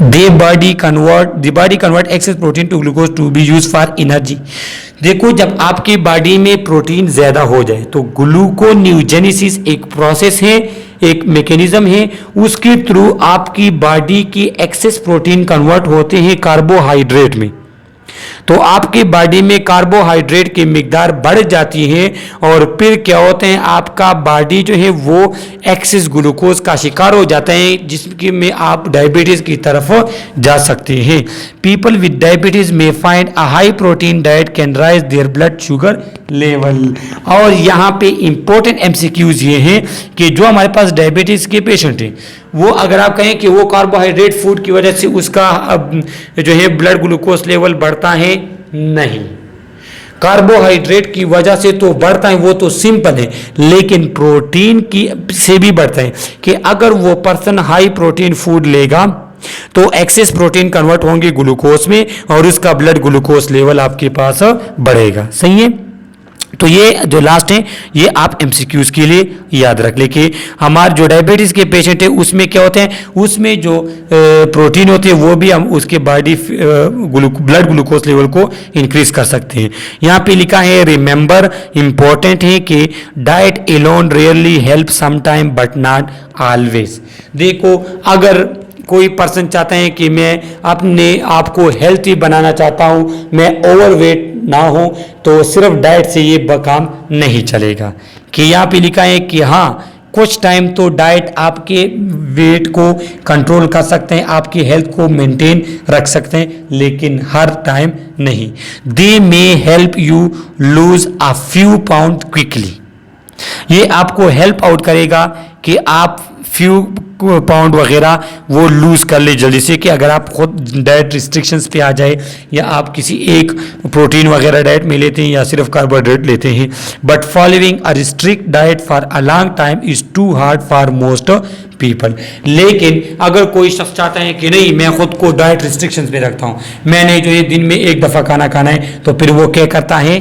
the body convert excess protein to glucose to be used for energy। देखो जब आपकी बॉडी में प्रोटीन ज्यादा हो जाए तो ग्लूकोन्यूजेनेसिस एक प्रोसेस है, एक मैकेनिज्म है, उसके थ्रू आपकी बॉडी की एक्सेस प्रोटीन कन्वर्ट होते हैं कार्बोहाइड्रेट में। तो आपकी बॉडी में कार्बोहाइड्रेट की मिकदार बढ़ जाती है और फिर क्या होते हैं, आपका बॉडी जो है वो एक्सेस ग्लूकोज का शिकार हो जाता है जिसकी में आप डायबिटीज की तरफ जा सकते हैं। पीपल विद डायबिटीज में find a high protein diet can rise their blood sugar level. और यहाँ पे इंपॉर्टेंट एमसीक्यूज ये हैं कि जो हमारे पास डायबिटीज के पेशेंट हैं वो अगर आप कहें कि वो कार्बोहाइड्रेट फूड की वजह से उसका जो है ब्लड ग्लूकोज लेवल बढ़ता है, नहीं, कार्बोहाइड्रेट की वजह से तो बढ़ता है, वो तो सिंपल है, लेकिन प्रोटीन की से भी बढ़ता है कि अगर वो पर्सन हाई प्रोटीन फूड लेगा तो एक्सेस प्रोटीन कन्वर्ट होंगे ग्लूकोज में और उसका ब्लड ग्लूकोज लेवल आपके पास बढ़ेगा। सही है। तो ये जो लास्ट है ये आप एमसीक्यूज के लिए याद रख लें कि हमारे जो डायबिटीज़ के पेशेंट है उसमें क्या होते हैं, उसमें जो प्रोटीन होती है वो भी हम उसके बॉडी ब्लड ग्लूकोज लेवल को इंक्रीज कर सकते हैं। यहाँ पे लिखा है रिमेंबर, इंपॉर्टेंट है कि diet alone rarely help sometime but not always. देखो अगर कोई पर्सन चाहता है कि मैं अपने आप को हेल्थी बनाना चाहता हूँ, मैं ओवरवेट ना हो, तो सिर्फ डाइट से ये काम नहीं चलेगा। कि यहाँ पे लिखा है कि हाँ कुछ टाइम तो डाइट आपके वेट को कंट्रोल कर सकते हैं, आपकी हेल्थ को मेंटेन रख सकते हैं, लेकिन हर टाइम नहीं। They may help you lose a few pound quickly. ये आपको हेल्प आउट करेगा कि आप फ्यू पाउंड वगैरह वो लूज कर ले जल्दी से, कि अगर आप खुद डाइट रिस्ट्रिक्शंस पे आ जाए या आप किसी एक प्रोटीन वगैरह डाइट में लेते हैं या सिर्फ कार्बोहाइड्रेट लेते हैं। But following a restrict diet for a long time is too hard for most people. लेकिन अगर कोई शख्स चाहता है कि नहीं मैं खुद को डाइट रिस्ट्रिक्शंस में रखता हूँ, मैंने जो ये दिन में एक दफ़ा खाना खाना है, तो फिर वो क्या करता है,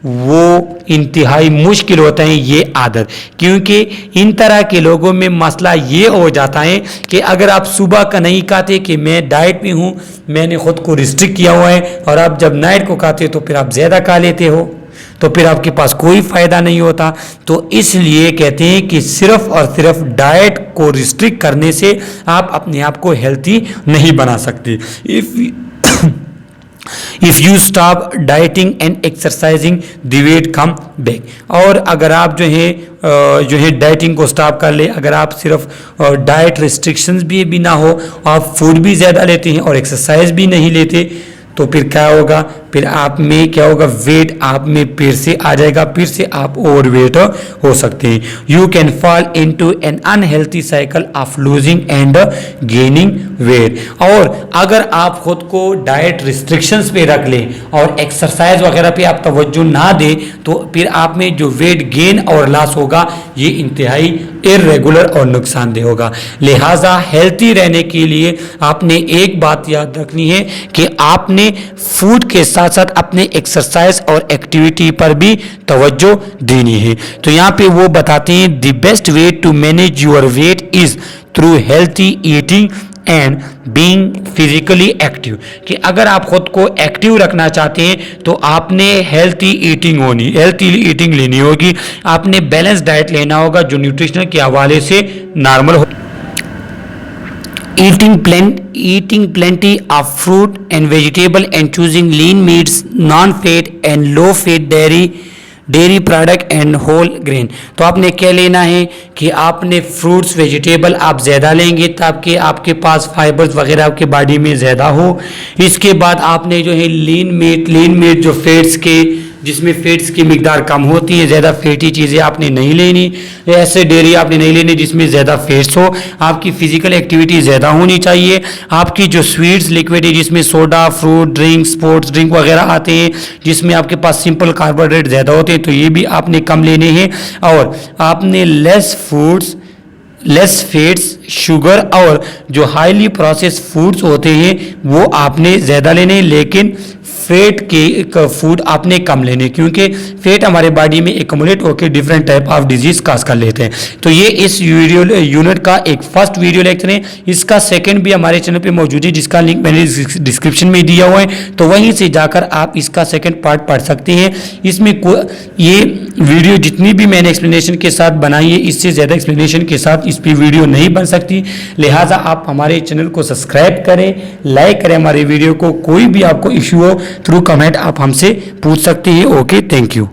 वो इंतहाई मुश्किल होता है ये आदत। क्योंकि इन तरह के लोगों में मसला ये हो जाता है कि अगर आप सुबह का नहीं खाते कि मैं डाइट में हूँ, मैंने खुद को रिस्ट्रिक्ट किया हुआ है, और आप जब नाइट को खाते हो तो फिर आप ज़्यादा खा लेते हो, तो फिर आपके पास कोई फ़ायदा नहीं होता। तो इसलिए कहते हैं कि सिर्फ और सिर्फ डाइट को रिस्ट्रिक्ट करने से आप अपने आप को हेल्थी नहीं बना सकते। If you stop dieting and exercising the weight come back. और अगर आप जो है डाइटिंग को स्टॉप कर ले, अगर आप सिर्फ डाइट रिस्ट्रिक्शंस भी ना हो, आप फूड भी ज़्यादा लेते हैं और एक्सरसाइज भी नहीं लेते, तो फिर क्या होगा, फिर आप में क्या होगा, वेट आप में फिर से आ जाएगा, फिर से आप ओवरवेट हो सकते हैं। You can fall into an unhealthy cycle of losing and gaining weight. और अगर आप खुद को डाइट रिस्ट्रिक्शंस पे रख लें और एक्सरसाइज वगैरह पे आप तवज्जो ना दें, तो फिर आप में जो वेट गेन और लॉस होगा ये इंतहाई इर्रेगुलर और नुकसानदेह होगा। लिहाजा हेल्थी रहने के लिए आपने एक बात याद रखनी है कि आपने फूड के साथ साथ अपने एक्सरसाइज और एक्टिविटी पर भी तवज्जो देनी है। तो यहाँ पे वो बताते हैं the best way to manage your weight is through healthy eating and being physically active. कि अगर आप खुद को एक्टिव रखना चाहते हैं तो आपने हेल्थी ईटिंग लेनी होगी, आपने बैलेंस डाइट लेना होगा जो न्यूट्रिशनल के हवाले से नॉर्मल हो। Eating plenty of fruit and vegetable and choosing lean meats, non-fat and low-fat dairy product and whole grain। तो आपने क्या लेना है कि आपने फ्रूट्स वेजिटेबल आप ज़्यादा लेंगे ताकि आपके पास फाइबर्स वगैरह आपके बॉडी में ज़्यादा हो। इसके बाद आपने जो है लीन मीट जो फैट्स के जिसमें फैट्स की मिकदार कम होती है, ज़्यादा फैटी चीज़ें आपने नहीं लेनी। ऐसे डेयरी आपने नहीं लेनी जिसमें ज़्यादा फैट्स हो। आपकी फिजिकल एक्टिविटी ज़्यादा होनी चाहिए। आपकी जो स्वीट्स लिक्विड है जिसमें soda, fruit drink, sports drink वगैरह आते हैं जिसमें आपके पास सिंपल कार्बोहाइड्रेट ज़्यादा होते हैं, तो ये भी आपने कम लेने हैं। और आपने लेस फैट्स, शुगर और जो हाईली प्रोसेस्ड फूड्स होते हैं वो आपने ज़्यादा लेने, लेकिन फैट के फूड आपने कम लेने, क्योंकि फैट हमारे बॉडी में एक्युमुलेट होकर different type of disease cause कर लेते हैं। तो ये इस वीडियो यूनिट का एक फर्स्ट वीडियो लेक्चर है। इसका सेकंड भी हमारे चैनल पे मौजूद है जिसका लिंक मैंने डिस्क्रिप्शन में दिया हुआ है, तो वहीं से जाकर आप इसका सेकंड पार्ट पढ़ सकते हैं। इसमें ये वीडियो जितनी भी मैंने एक्सप्लेनेशन के साथ बनाई है, इससे ज़्यादा एक्सप्लेनेशन के साथ इस पर वीडियो नहीं बन सकती। लिहाजा आप हमारे चैनल को सब्सक्राइब करें, लाइक करें हमारे वीडियो को। कोई भी आपको इश्यू हो थ्रू कमेंट आप हमसे पूछ सकते हैं। Okay, thank you.